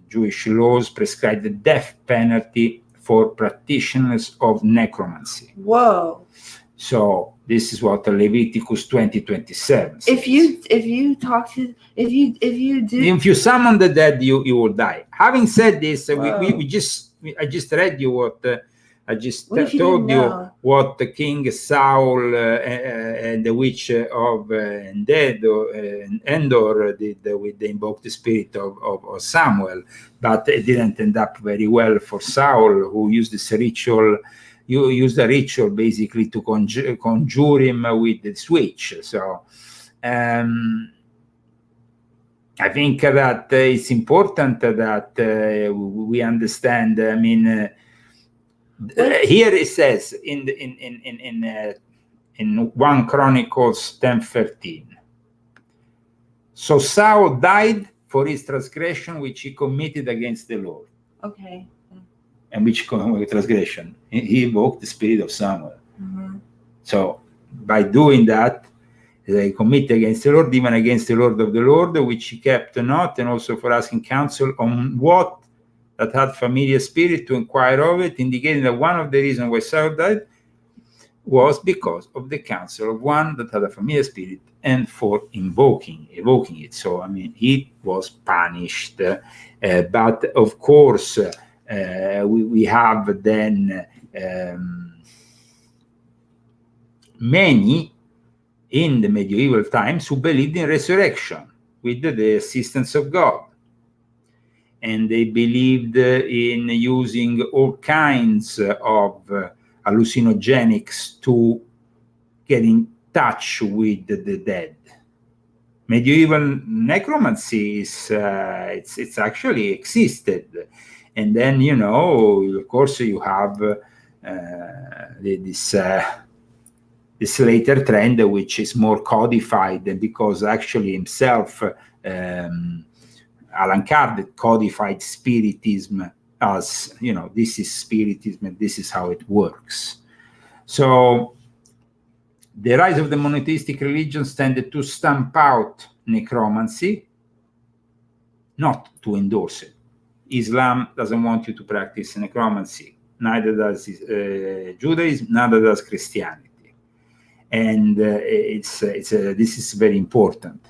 Jewish laws prescribe the death penalty for practitioners of necromancy. Whoa. So this is what Leviticus 20:27 says. If you summon the dead, you will die. Having said this, wow. I just read you what I just told you what the King Saul and the witch of Endor did with the invoked spirit of Samuel, but it didn't end up very well for Saul, who used this ritual. You used a ritual basically to conjure him with the switch. So I think that it's important that we understand. I mean. Here it says in 1 Chronicles 10:13. So Saul died for his transgression which he committed against the Lord. Okay. And which transgression? He invoked the spirit of Samuel. Mm-hmm. So by doing that, they commit against the Lord, even against the Lord of the Lord, which he kept not, and also for asking counsel on what that had familiar spirit to inquire of it, indicating that one of the reasons why Saul died was because of the counsel of one that had a familiar spirit and for evoking it. So, I mean, he was punished. But of course, we have then many in the medieval times who believed in resurrection with the assistance of God. And they believed in using all kinds of hallucinogenics to get in touch with the dead. Medieval necromancy it's actually existed. And then, of course, you have this later trend, which is more codified, because actually himself, Alan Kardec codified Spiritism as, this is Spiritism and this is how it works. So the rise of the monotheistic religions tended to stamp out necromancy, not to endorse it. Islam doesn't want you to practice necromancy. Neither does Judaism, neither does Christianity. And this is very important.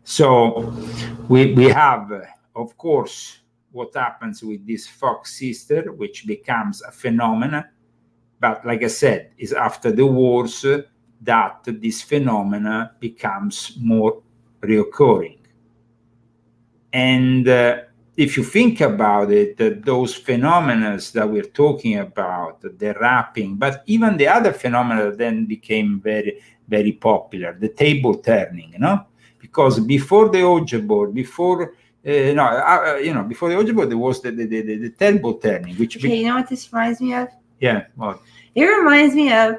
So we have, of course, what happens with this fox sister, which becomes a phenomenon. But like I said, it's after the wars that this phenomena becomes more reoccurring. And if you think about it, those phenomena that we're talking about, the rapping, but even the other phenomena then became very, very popular, the table turning, Because before the Ouija board, before the Ouija board, there was the table turning. Which you know what this reminds me of? Yeah, what? It reminds me of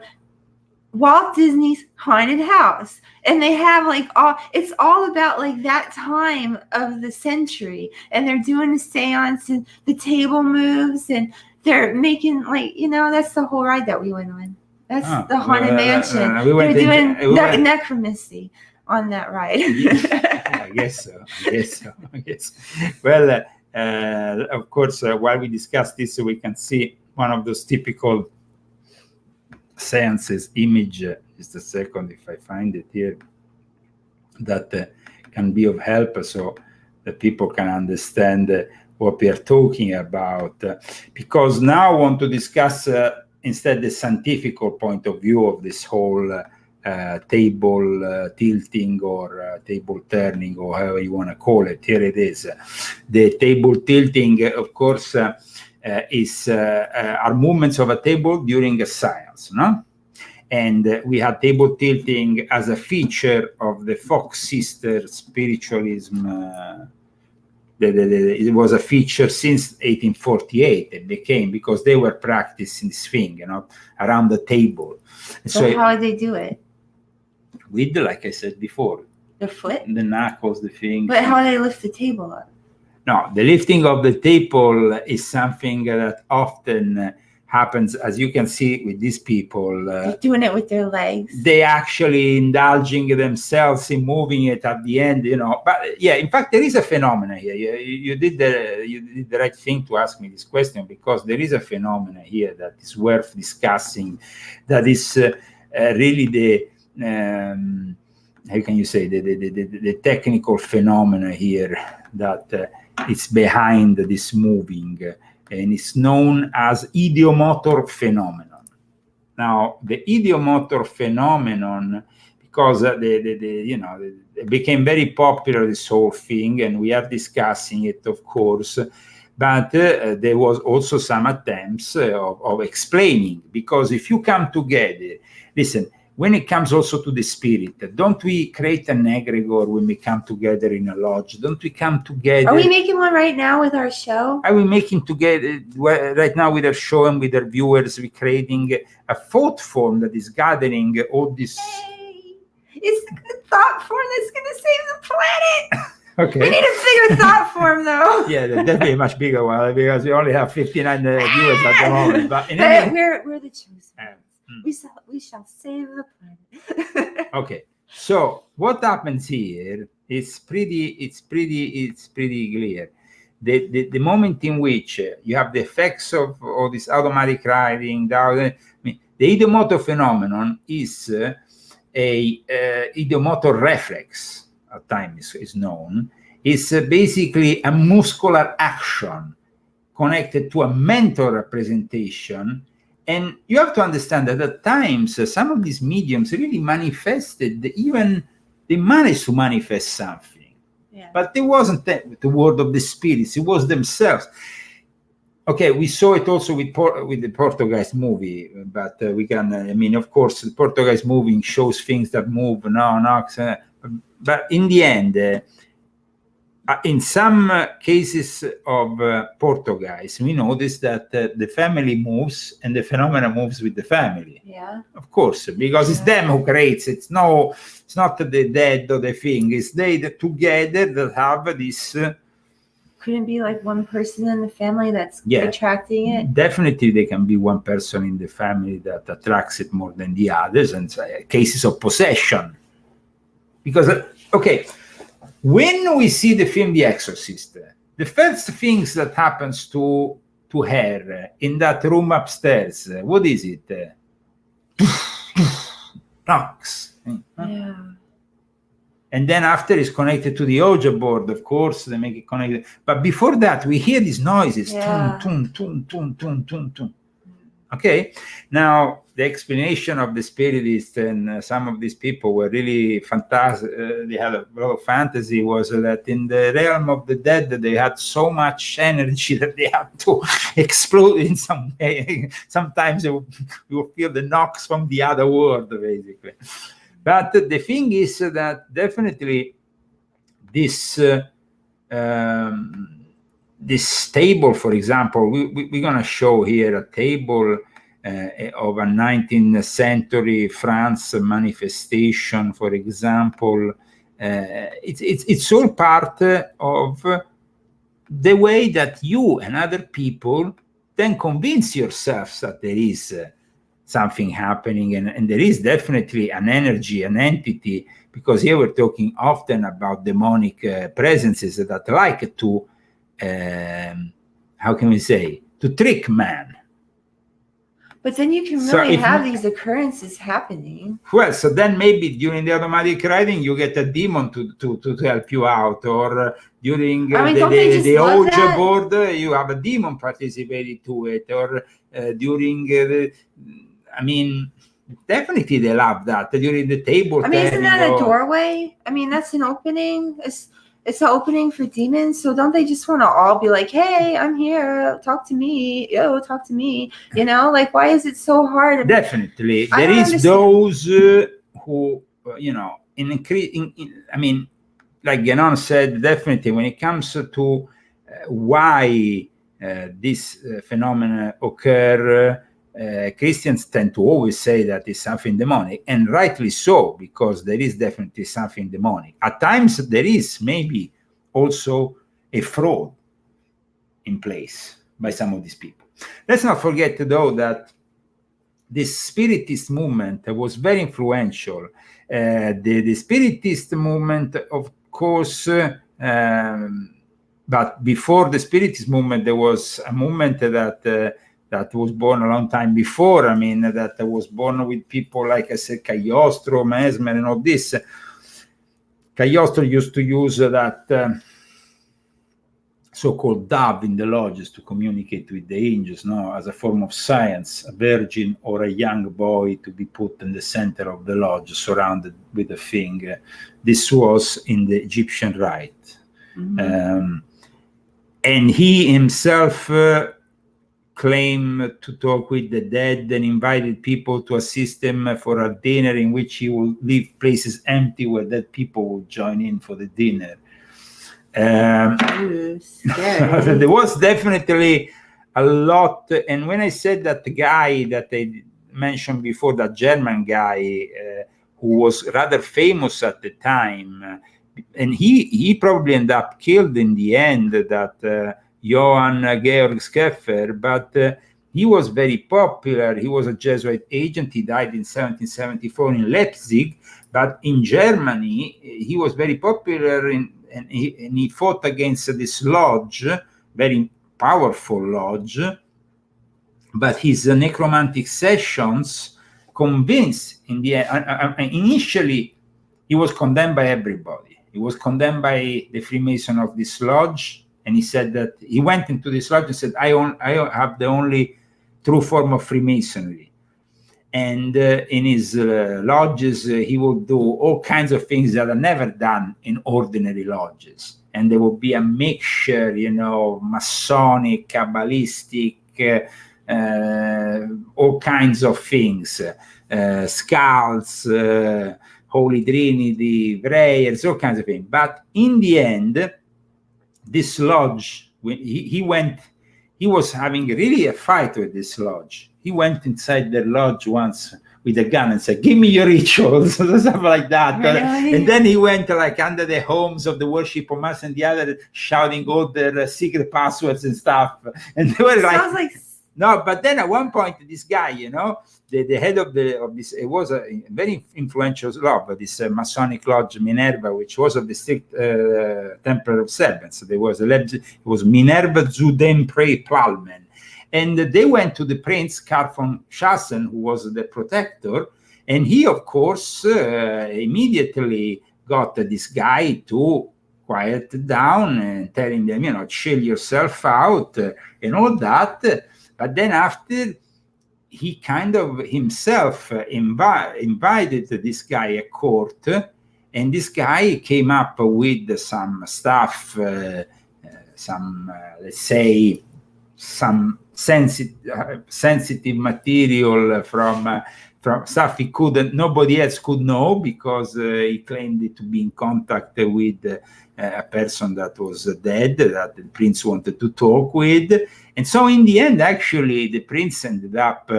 Walt Disney's Haunted House, and they have it's all about that time of the century, and they're doing a seance, and the table moves, and they're making that's the whole ride that we went on. That's the Haunted Mansion. We were doing necromancy on that ride. I guess so. Well, of course, while we discuss this, we can see one of those typical seances image. Just a second, if I find it here, that can be of help, so that people can understand what we are talking about. Because now I want to discuss instead the scientific point of view of this whole table tilting or table turning, or however you want to call it. Here it is. The table tilting, of course, is are movements of a table during a seance, no? And we had table tilting as a feature of the Fox sister spiritualism. It was a feature since 1848. It became, because they were practicing this thing, around the table. So how did they do it? With, like I said before, the foot, the knuckles, the fingers. But how do they lift the table up? No, the lifting of the table is something that often happens, as you can see with these people. They're doing it with their legs. They actually indulging themselves in moving it at the end, But yeah, in fact, there is a phenomenon here. You did the right thing to ask me this question, because there is a phenomenon here that is worth discussing. That is really the how can you say the technical phenomena here that is behind this moving. And it's known as idiomotor phenomenon. Now, the idiomotor phenomenon, because it became very popular, this whole thing, and we are discussing it, of course, but there was also some attempts of explaining, because if you come together, listen, when it comes also to the spirit, don't we create an egregor when we come together in a lodge? Don't we come together? Are we making one right now with our show? Are we making together right now with our show and with our viewers? We're creating a thought form that is gathering all this. Hey, it's the thought form that's going to save the planet. Okay. We need a bigger thought form, though. Yeah, definitely a much bigger one, because we only have 59 viewers at the moment. But we're the chosen. We shall save the planet. Okay, so what happens here is pretty clear. The moment in which you have the effects of all this automatic writing, the idiomotor phenomenon is a idiomotor reflex, at times is known. It's basically a muscular action connected to a mental representation. And you have to understand that at times, some of these mediums really manifested, they managed to manifest something. Yeah. But it wasn't the word of the spirits, it was themselves. Okay, we saw it also with the Portuguese movie, but we can, of course, the Portuguese movie shows things that move, but in the end, in some cases of Portuguese, we notice that the family moves and the phenomena moves with the family. Yeah. Of course, because it's them who creates it. It's not the dead or the thing. It's they together that have this. Couldn't be like one person in the family that's attracting it? Definitely, there can be one person in the family that attracts it more than the others, and cases of possession. Because, okay, when we see the film The Exorcist, the first things that happens to her in that room upstairs, what is it? Knocks. Yeah. And then after it's connected to the Ouija board, of course, they make it connected. But before that, we hear these noises. Yeah. Tum, tum, tum, tum, tum, tum. Okay, now the explanation of the Spiritist and some of these people were really fantastic. They had a lot of fantasy, was that in the realm of the dead, they had so much energy that they had to explode in some way. Sometimes you will feel the knocks from the other world, basically. But the thing is that definitely this this table, for example, we're going to show here a table of a 19th century France manifestation, for example. It's all part of the way that you and other people then convince yourselves that there is something happening, and there is definitely an energy, an entity, because here we're talking often about demonic presences that like to, how can we say, to trick man. But then you can really have these occurrences happening. Well, so then maybe during the automatic writing, you get a demon to help you out, or during the Ouija board, you have a demon participating to it, or during I mean, definitely they love that during the table. I mean, isn't that a doorway? I mean, that's an opening. It's an opening for demons. So don't they just want to all be like, hey, I'm here. Talk to me. Yo, talk to me. You know, like, why is it so hard? Definitely. There is those who, you know, I mean, like Ganon said, definitely when it comes to why this phenomena occur, Christians tend to always say that it's something demonic, and rightly so, because there is definitely something demonic. At times, there is maybe also a fraud in place by some of these people. Let's not forget, though, that this Spiritist movement was very influential. The Spiritist movement, of course, but before the Spiritist movement, there was a movement that was born a long time before. I mean, that was born with people, like I said, Cagliostro, Mesmer, and all this. Cagliostro used to use that so-called dove in the lodges to communicate with the angels, no, as a form of science, a virgin or a young boy to be put in the center of the lodge, surrounded with a thing. This was in the Egyptian rite. Mm-hmm. And he himself claimed to talk with the dead and invited people to assist him for a dinner in which he will leave places empty where dead people will join in for the dinner. There was definitely a lot. And when I said that the guy that I mentioned before, that German guy who was rather famous at the time, and he probably ended up killed in the end, that Johann Georg Scheffer, but he was very popular. He was a Jesuit agent. He died in 1774 in Leipzig, but in Germany, he was very popular, and he fought against this lodge, very powerful lodge, but his necromantic sessions convinced, in the initially, he was condemned by everybody. He was condemned by the Freemason of this lodge. And he said that he went into this lodge and said, I have the only true form of Freemasonry. And in his lodges, he would do all kinds of things that are never done in ordinary lodges. And there would be a mixture, you know, Masonic, Kabbalistic, all kinds of things, skulls, Holy Trinity, prayers, all kinds of things. But in the end, this lodge, when he was having really a fight with this lodge. He went inside the lodge once with a gun and said, give me your rituals, stuff like that. Really? And then he went like under the homes of the worship of Mass and the other, shouting all their secret passwords and stuff. And they were like no, but then at one point, this guy, you know, the head of this, it was a very influential lodge, this Masonic lodge Minerva, which was of the strict Temple of Serpents. There was it was Minerva zu dem Palmen. And they went to the Prince Karl von Schassen, who was the protector, and he, of course, immediately got this guy to quiet down and telling them, you know, chill yourself out and all that. But then after, he kind of himself invited this guy at court, and this guy came up with some stuff, let's say, some sensitive material from stuff nobody else could know, because he claimed it to be in contact with a person that was dead, that the prince wanted to talk with. And so in the end, actually, the prince ended up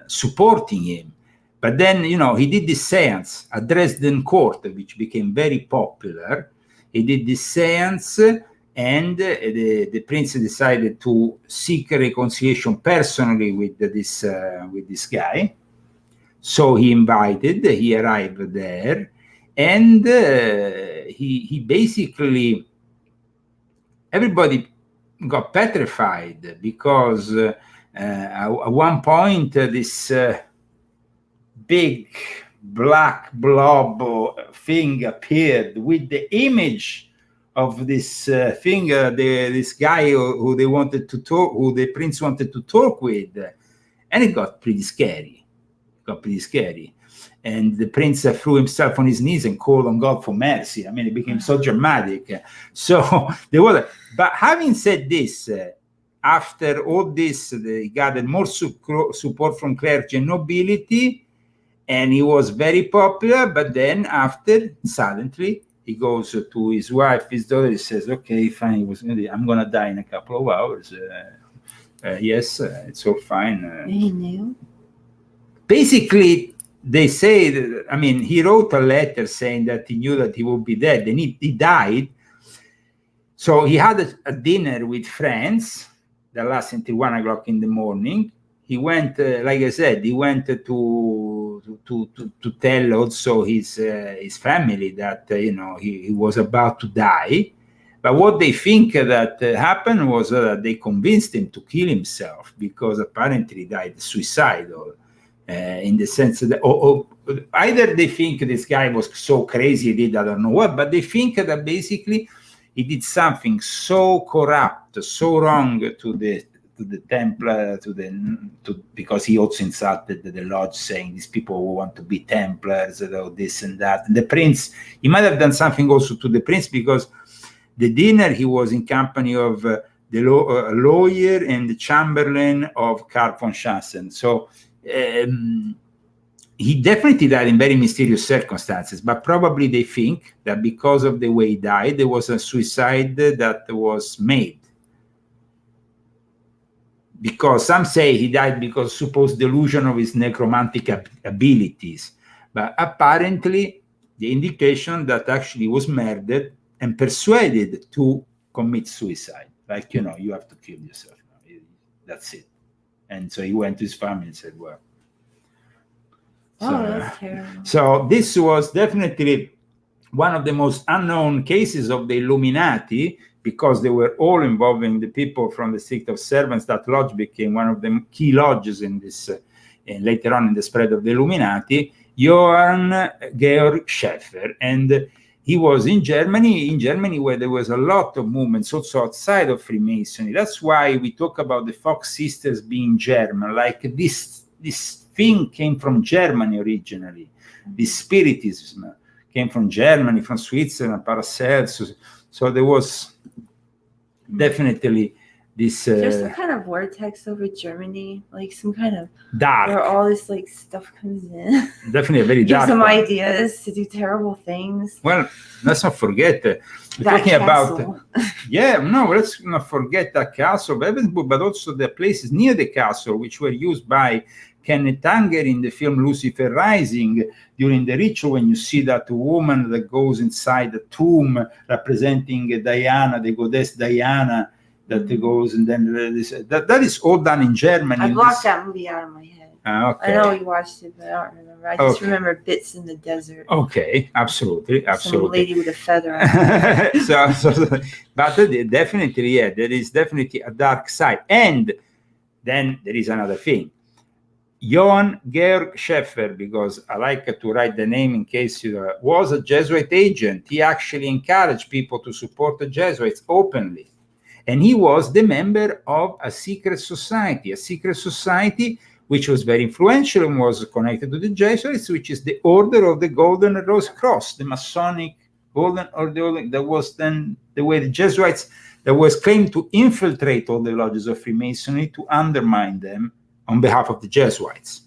supporting him. But then, you know, he did this seance at Dresden court, which became very popular. He did this seance, and the prince decided to seek a reconciliation personally with this guy. So he arrived there, and he basically, everybody got petrified because at one point this big black blob thing appeared with the image of this thing, this guy who they wanted to talk, who the prince wanted to talk with, and it got pretty scary. And the prince threw himself on his knees and called on God for mercy. I mean, it became so dramatic. So there was. But having said this, after all this, he gathered more support from clergy and nobility, and he was very popular. But then, after, suddenly, he goes to his wife, his daughter. He says, "Okay, fine. I'm gonna die in a couple of hours. Yes, it's all fine." He knew. Basically, they say that, I mean, he wrote a letter saying that he knew that he would be dead, and he died. So he had a dinner with friends that lasted until 1 o'clock in the morning. He went, like I said, he went to tell also his family that he was about to die. But what they think that happened was that they convinced him to kill himself, because apparently he died suicidal. In the sense that either they think this guy was so crazy he did I don't know what, but they think that basically he did something so corrupt, so wrong to the Templar, because he also insulted the lodge, saying these people who want to be Templars, this and that. And the prince, he might have done something also to the prince, because the dinner he was in company of the lawyer and the chamberlain of Karl von Schassen. So he definitely died in very mysterious circumstances, but probably they think that because of the way he died, there was a suicide that was made. Because some say he died because supposed delusion of his necromantic abilities, but apparently the indication that actually he was murdered and persuaded to commit suicide. Like, you have to kill yourself. That's it. And so he went to his family and said, well. That's terrible. So this was definitely one of the most unknown cases of the Illuminati, because they were all involving the people from the sect of servants. That lodge became one of the key lodges in this, later on in the spread of the Illuminati, Johann Georg Schäfer. And he was in Germany where there was a lot of movements also outside of Freemasonry. That's why we talk about the Fox sisters being German, like this thing came from Germany originally. This Spiritism came from Germany, from Switzerland, Paracelsus. So there was definitely this there's some kind of vortex over Germany, like some kind of dark, where all this like stuff comes in. Definitely a very Gives dark them one. ideas to do terrible things. Well, let's not forget we're That talking castle. about let's not forget that castle of Ravensburg, but also the places near the castle which were used by Kenneth Anger in the film Lucifer Rising during the ritual, when you see that woman that goes inside the tomb representing Diana, the goddess Diana, that goes, and then that is all done in Germany. I blocked that movie out of my head. Okay. I know you watched it, but I don't remember. I just remember bits in the desert. Okay, absolutely. Some lady with a feather on her. But definitely, there is definitely a dark side. And then there is another thing. Johann Georg Schäfer, because I like to write the name in case you was a Jesuit agent. He actually encouraged people to support the Jesuits openly. And he was the member of a secret society which was very influential and was connected to the Jesuits, which is the Order of the Golden Rose Cross, the Masonic Golden Order. That was then the way the Jesuits, that was claimed to infiltrate all the lodges of Freemasonry to undermine them on behalf of the Jesuits.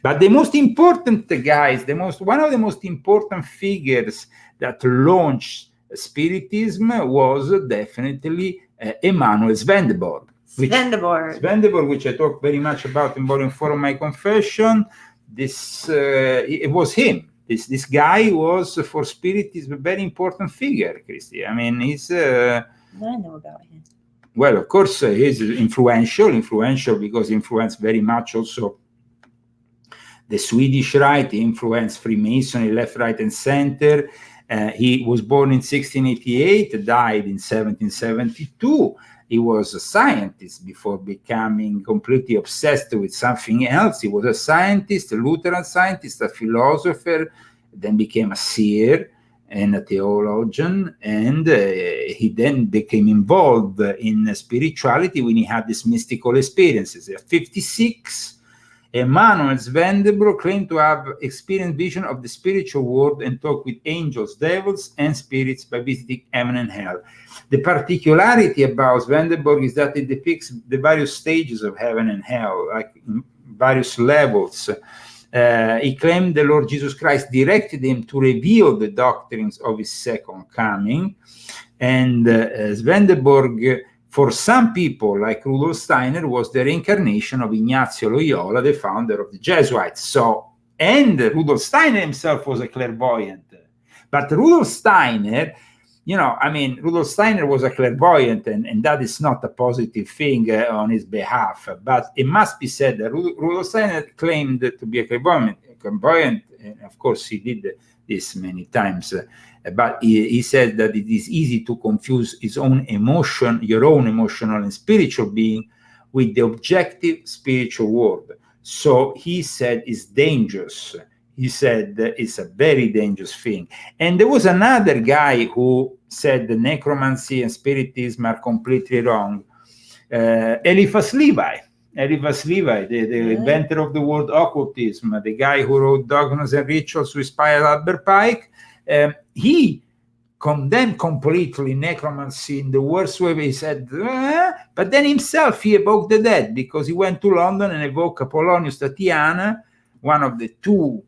But the most important guys, one of the most important figures that launched Spiritism was definitely Emanuel Swedenborg. Swedenborg, which I talk very much about in Volume 4 of my Confession. It was him. This guy was, for Spiritism, a very important figure, Christy. I mean, I know about him. Well, of course, he's influential because he influenced very much also the Swedish right, he influenced Freemasonry, left, right, and center. He was born in 1688, died in 1772. He was a scientist before becoming completely obsessed with something else. He was a scientist, a Lutheran scientist, a philosopher, then became a seer and a theologian, and he then became involved in spirituality when he had these mystical experiences. At 56, Emanuel Swedenborg claimed to have experienced vision of the spiritual world and talked with angels, devils, and spirits by visiting heaven and hell. The particularity about Swedenborg is that it depicts the various stages of heaven and hell, like in various levels. He claimed the Lord Jesus Christ directed him to reveal the doctrines of his second coming. And Swedenborg, for some people, like Rudolf Steiner, was the reincarnation of Ignazio Loyola, the founder of the Jesuits. And Rudolf Steiner himself was a clairvoyant. But Rudolf Steiner, Rudolf Steiner was a clairvoyant, and that is not a positive thing on his behalf. But it must be said that Rudolf Steiner claimed to be a clairvoyant, and of course he did this many times. But he said that it is easy to confuse your own emotional and spiritual being with the objective spiritual world. So he said it's dangerous. He said it's a very dangerous thing. And there was another guy who said the necromancy and spiritism are completely wrong. Eliphas Levi. Eliphas Levi, the inventor of the word occultism, the guy who wrote Dogmas and Rituals to inspire Albert Pike. He condemned completely necromancy in the worst way. He said, but then himself he evoked the dead, because he went to London and evoked Apollonius Tatiana, one of the two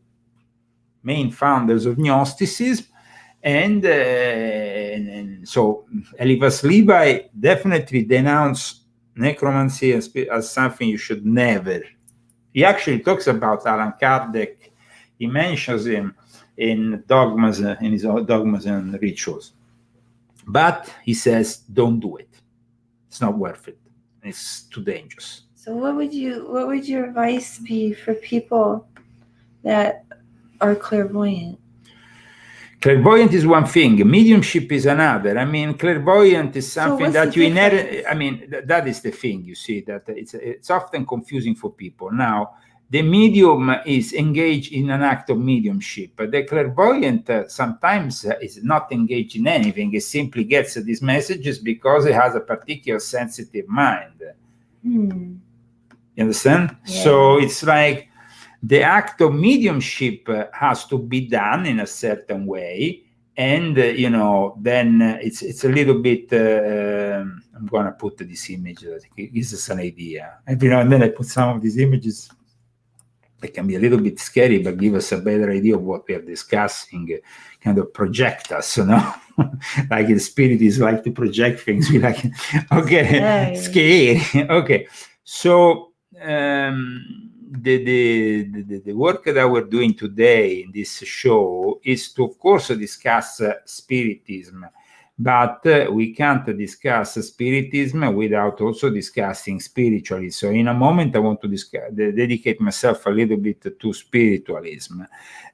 main founders of Gnosticism. And so Eliphas Levi definitely denounced necromancy as something you should never. He actually talks about Allan Kardec. He mentions him in Dogmas, in his Dogmas and Rituals. But he says, don't do it. It's not worth it. It's too dangerous. So what would your advice be for people that are clairvoyant? Clairvoyant is one thing. Mediumship is another. Clairvoyant is something that you inherit. That is the thing, you see, that it's often confusing for people. Now, the medium is engaged in an act of mediumship. But the clairvoyant sometimes is not engaged in anything. It simply gets these messages because it has a particular sensitive mind. You understand? Yeah. So it's like the act of mediumship has to be done in a certain way. And, then it's a little bit, I'm going to put this image, that gives us an idea. Every now and then I put some of these images. They can be a little bit scary, but give us a better idea of what we are discussing, kind of project us, like the spiritists like to project things. We like, okay, scary. Okay. So the work that we're doing today in this show is to, of course, discuss spiritism. But we can't discuss spiritism without also discussing spiritualism. So in a moment, I want to dedicate myself a little bit to spiritualism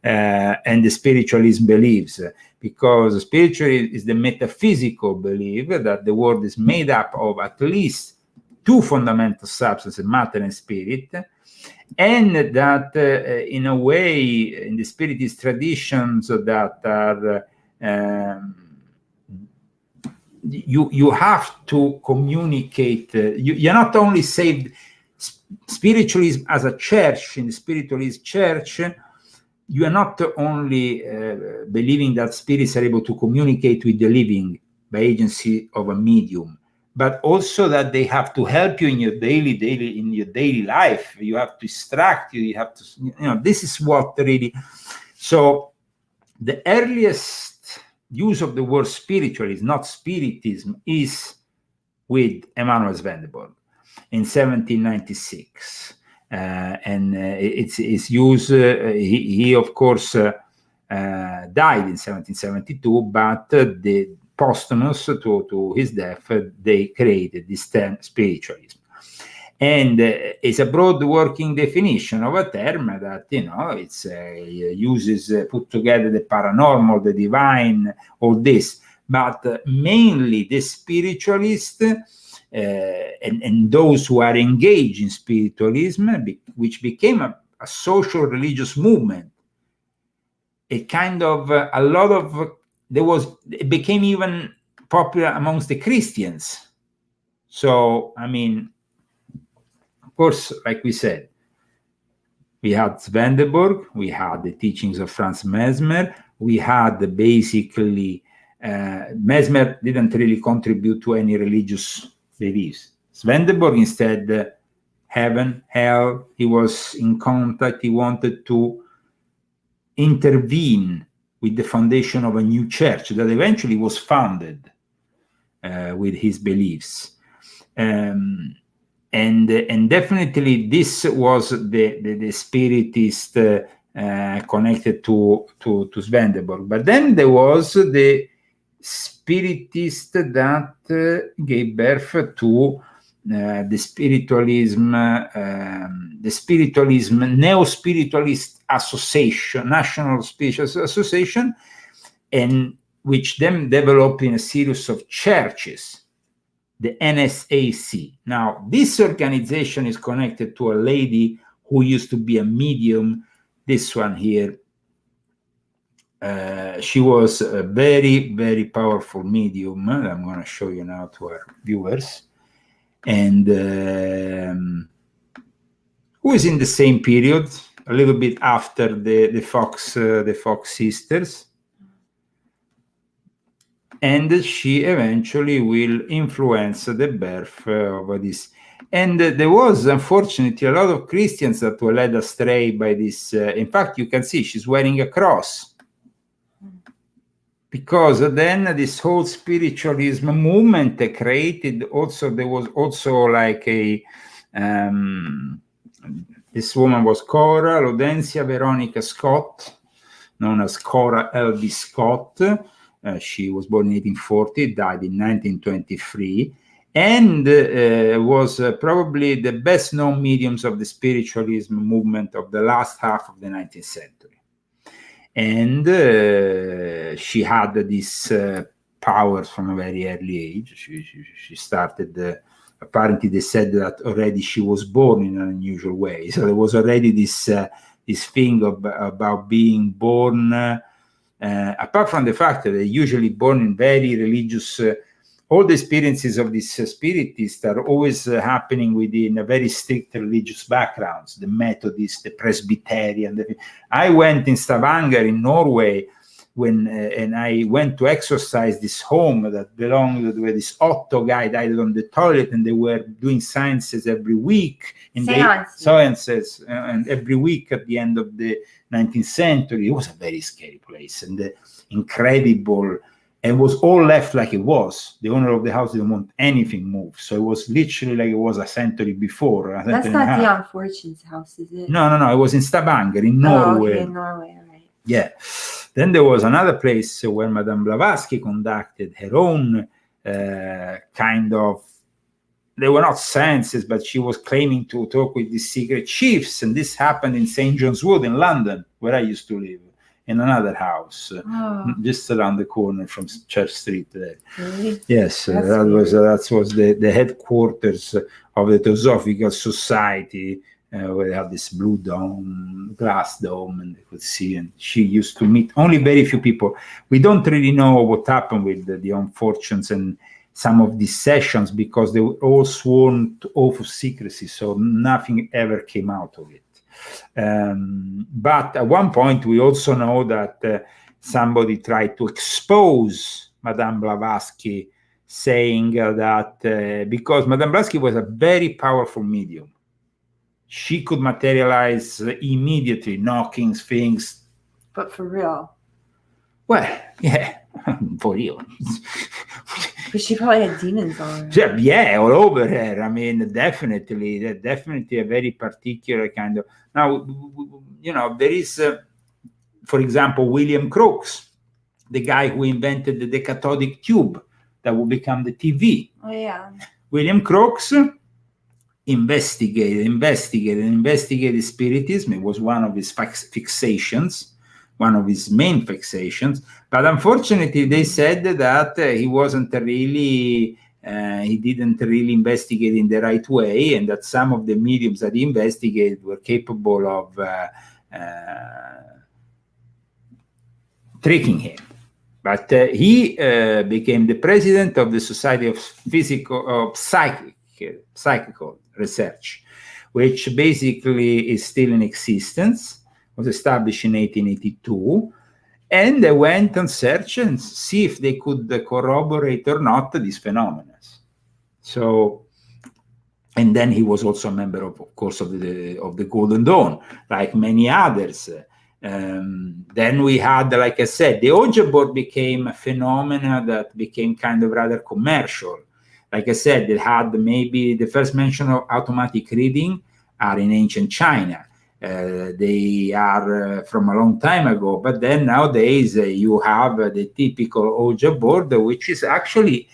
and the spiritualist beliefs, because spiritualism is the metaphysical belief that the world is made up of at least two fundamental substances, matter and spirit, and that in a way, in the spiritist traditions that are you have to communicate. You're not only saved spiritualism as a church, in the spiritualist church, you are not only believing that spirits are able to communicate with the living by agency of a medium, but also that they have to help you in your daily life. You have to instruct you. You have to, this is what really. So the earliest use of the word spiritualism, not spiritism, is with Emanuel Swedenborg in 1796. And it's used, he of course died in 1772, but posthumous to his death, they created this term spiritualism. And it's a broad working definition of a term that, it's uses, put together the paranormal, the divine, all this. But mainly the spiritualist and those who are engaged in spiritualism, which became a social religious movement, it became even popular amongst the Christians. So, I mean, of course, like we said, we had Swedenborg, we had the teachings of Franz Mesmer, we had basically, Mesmer didn't really contribute to any religious beliefs. Swedenborg instead, heaven, hell, he was in contact, he wanted to intervene with the foundation of a new church that eventually was founded with his beliefs. And definitely this was the spiritist connected to Swedenborg. But then there was the spiritist that gave birth to the spiritualism, neo-spiritualist association, National Spiritualist Association, and which then developed in a series of churches, the NSAC. Now, this organization is connected to a lady who used to be a medium, this one here. She was a very, very powerful medium. I'm going to show you now to our viewers. And who is in the same period, a little bit after the Fox sisters. And she eventually will influence the birth of this. And there was, unfortunately, a lot of Christians that were led astray by this. In fact, you can see she's wearing a cross. Because then this whole spiritualism movement created also, there was also like a, this woman was Cora Laudentia Veronica Scott, known as Cora L.B. Scott. She was born in 1840, died in 1923, and was probably the best known mediums of the spiritualism movement of the last half of the 19th century. And she had these powers from a very early age. She started, apparently they said that already she was born in an unusual way. So there was already this thing about being born, apart from the fact that they're usually born in very religious, all the experiences of these spiritists are always happening within a very strict religious backgrounds, the Methodist, the Presbyterian. I went in Stavanger in Norway and I went to exorcise this home that belonged to this Otto guy died on the toilet, and they were doing sciences every week. Sciences, and every week at the end of the 19th century. It was a very scary place and incredible. And was all left like it was. The owner of the house didn't want anything moved. So it was literally like it was a century before. That's not the Unfortunate's house, is it? No. It was in Stavanger, in Norway. Okay, in Norway, all right. Yeah. Then there was another place where Madame Blavatsky conducted her own kind of, they were not seances, but she was claiming to talk with these secret chiefs. And this happened in St. John's Wood in London, where I used to live. In another house, just around the corner from Church Street there. Really? Yes, that was the headquarters of the Theosophical Society, where they had this blue dome, glass dome, and they could see. And she used to meet only very few people. We don't really know what happened with the Unfortunates and some of these sessions, because they were all sworn to oath of secrecy, so nothing ever came out of it. But at one point, we also know that somebody tried to expose Madame Blavatsky, saying that because Madame Blavatsky was a very powerful medium, she could materialize immediately, knocking things. But for real? Well, yeah, for real. But she probably had demons on her. Yeah, all over her. I mean, definitely a very particular kind of. Now, there is, for example, William Crookes. the guy who invented the cathodic tube that would become the TV. Oh, yeah. William Crookes investigated Spiritism. It was one of his fixations, one of his main fixations. But unfortunately, they said that he wasn't really, he didn't really investigate in the right way, and that some of the mediums that he investigated were capable of tricking him. But he became the president of the Society of Psychical Research, which basically is still in existence, was established in 1882, and they went on search and see if they could corroborate or not these phenomena. So, and then he was also a member of course, of the Golden Dawn, like many others. Then we had, like I said, the Ouija board became a phenomena that became kind of rather commercial. Like I said, it had maybe the first mention of automatic reading are in ancient China. They are from a long time ago, but then nowadays you have the typical Ouija board, which is actually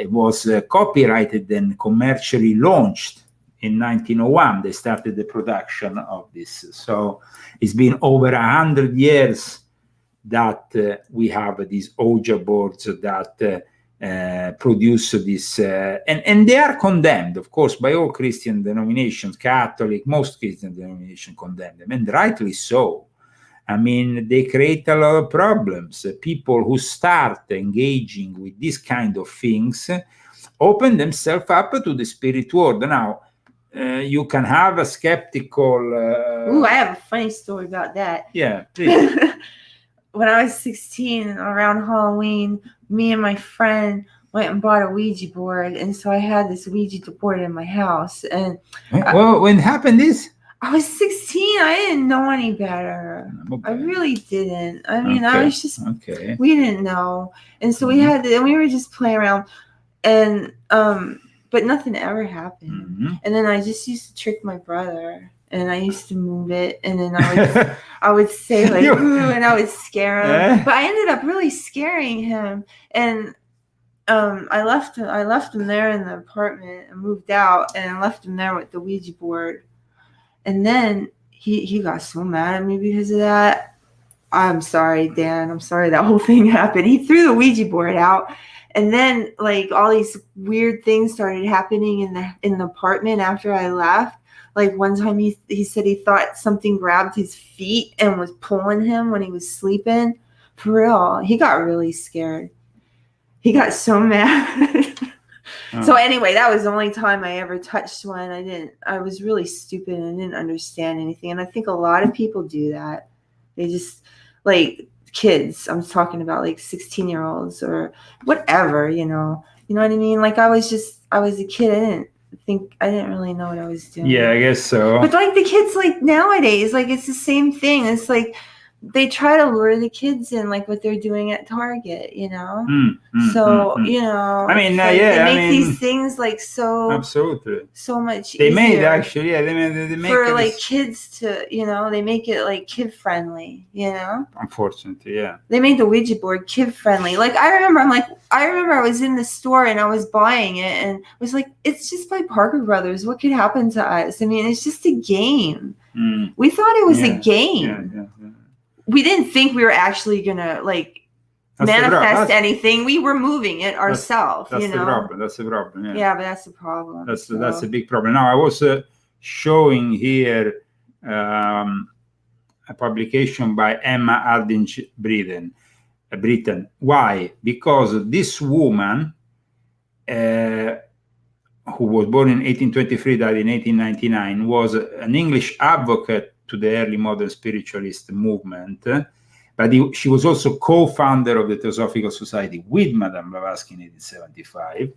was copyrighted and commercially launched in 1901. They started the production of this. So it's been over 100 years that we have these Ouija boards that produce this, and they are condemned, of course, by all Christian denominations, Catholic, most Christian denominations condemn them, and rightly so. I mean, they create a lot of problems. People who start engaging with these kind of things open themselves up to the spirit world. Now, you can have a skeptical... Ooh, I have a funny story about that. Yeah, please. When I was 16, around Halloween, me and my friend went and bought a Ouija board, and so I had this Ouija board in my house. And well, when happened this? I was 16. I didn't know any better. Okay. I really didn't. I mean, I was just, we didn't know. And so we had, and we were just playing around, and, but nothing ever happened. And then I just used to trick my brother, and I used to move it, and then I would say like, ooh, and I would scare him. But I ended up really scaring him. And I left him there in the apartment and moved out, and I left him there with the Ouija board. And then he got so mad at me because of that. I'm sorry, Dan. I'm sorry that whole thing happened. He threw the Ouija board out. And then like all these weird things started happening in the apartment after I left. Like one time he said he thought something grabbed his feet and was pulling him when he was sleeping. For real. He got really scared. He got so mad. So anyway, that was the only time I ever touched one. I was really stupid and didn't understand anything. And I think a lot of people do that. They just, like kids, I'm talking about like 16-year-olds or whatever, you know what I mean? Like I was a kid. I didn't really know what I was doing. Yeah, I guess so. But like the kids like nowadays, like it's the same thing. It's like they try to lure the kids in, like what they're doing at Target, you know? You know, I mean, like they make these things like so absolutely so much they easier made actually, yeah, they make for like kids to, you know, they make it like kid friendly, you know? Unfortunately, yeah. They made the Ouija board kid friendly. Like I remember I was in the store and I was buying it and I was like, it's just by Parker Brothers. What could happen to us? I mean, it's just a game. We thought it was a game. Yeah. We didn't think we were actually gonna like manifest anything. We were moving it ourselves. That's you know? That's the problem. Yeah, but that's the problem. That's a big problem. Now I was showing here a publication by Emma Ardinge Britain. Why? Because this woman, who was born in 1823, died in 1899, was an English advocate to the early modern spiritualist movement, but she was also co-founder of the Theosophical Society with Madame Blavatsky in 1875.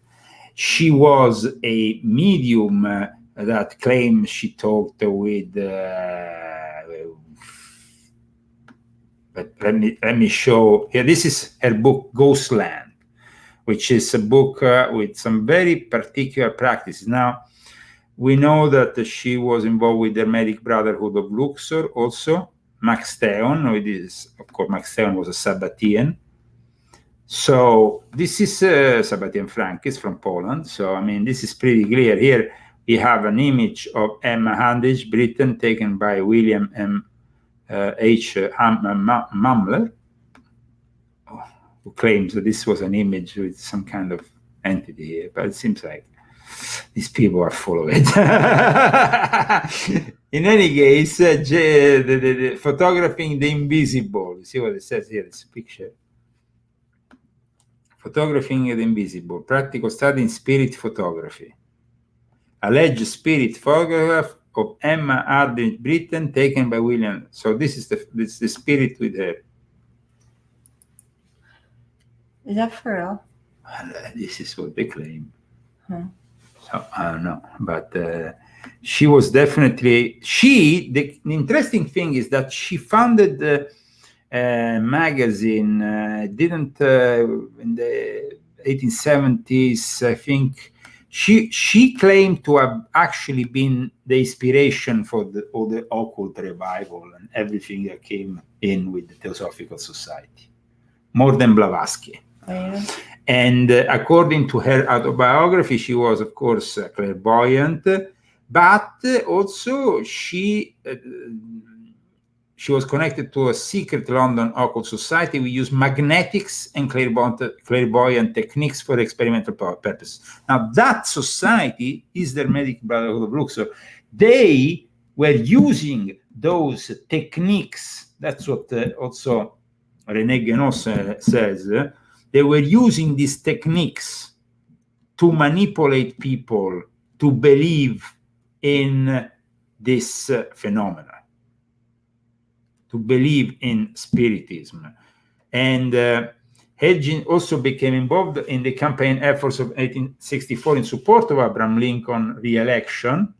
She was a medium that claimed she talked with. But let me show here. This is her book Ghostland, which is a book with some very particular practices. Now, we know that she was involved with the Hermetic Brotherhood of Luxor also. Max Theon, with this, of course, Max Theon was a Sabbatian. So this is Sabbatian Frankis from Poland. So, I mean, this is pretty clear. Here we have an image of Emma Handage, Britain, taken by William H. Mumler, who claims that this was an image with some kind of entity here, but it seems like these people are full of it. In any case, the photographing the invisible. You see what it says here, this picture. Photographing the invisible, practical study in spirit photography. Alleged spirit photograph of Emma Handage, Britain, taken by William. So this is the spirit with her. Is that for real? Well, this is what they claim. So I don't know, but she was definitely The interesting thing is that she founded the magazine. Didn't in the 1870s, I think. She claimed to have actually been the inspiration for all the occult revival and everything that came in with the Theosophical Society, more than Blavatsky. Oh, yeah. And according to her autobiography, she was, of course, clairvoyant, but also she was connected to a secret London occult society. We use magnetics and clairvoyant techniques for experimental purposes. Now, that society is the Hermetic Brotherhood of Luke. So they were using those techniques. That's what also René Guénon says. They were using these techniques to manipulate people to believe in this phenomena, to believe in Spiritism. And Hedgin also became involved in the campaign efforts of 1864 in support of Abraham Lincoln re-election.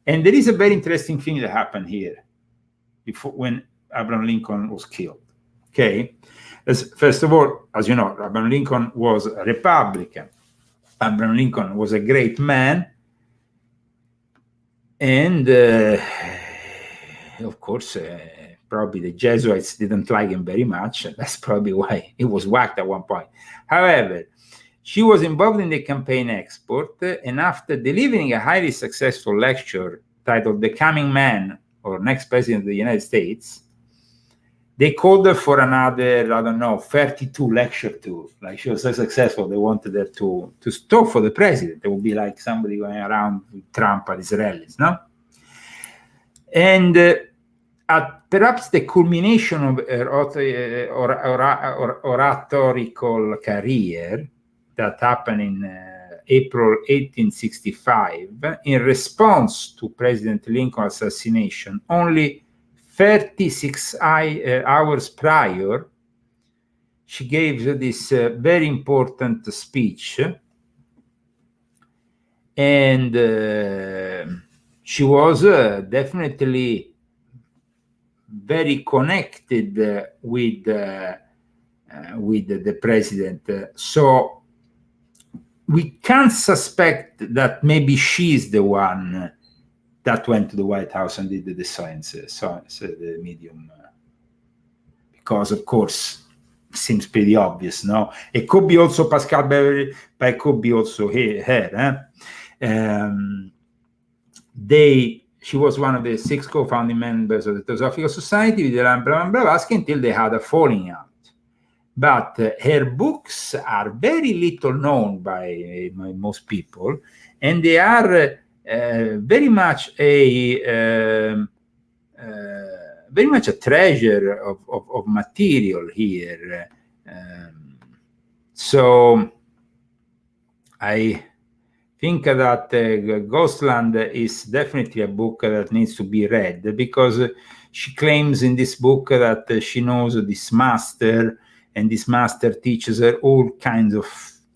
And there is a very interesting thing that happened here when Abraham Lincoln was killed. Okay. First of all, as you know, Abraham Lincoln was a Republican. Abraham Lincoln was a great man. And, of course, probably the Jesuits didn't like him very much. That's probably why he was whacked at one point. However, she was involved in the campaign export, and after delivering a highly successful lecture titled The Coming Man, or Next President of the United States, they called her for another, 32 lecture tour. Like, she was so successful, they wanted her to talk for the president. It would be like somebody going around with Trump at his rallies, no? And at perhaps the culmination of her oratorical career that happened in April 1865, in response to President Lincoln's assassination, only 36 hours prior, she gave this very important speech, and she was definitely very connected with the president. So we can't suspect that maybe she's the one that went to the White House and did the sciences, the medium, because, of course, it seems pretty obvious, no? It could be also Pascal Beverly, but it could be also her. She was one of the 6 co-founding members of the Theosophical Society with Abraham Blavatsky until they had a falling out. But her books are very little known by most people, and they are very much a treasure of material here. So I think that Ghostland is definitely a book that needs to be read, because she claims in this book that she knows this master, and this master teaches her all kinds of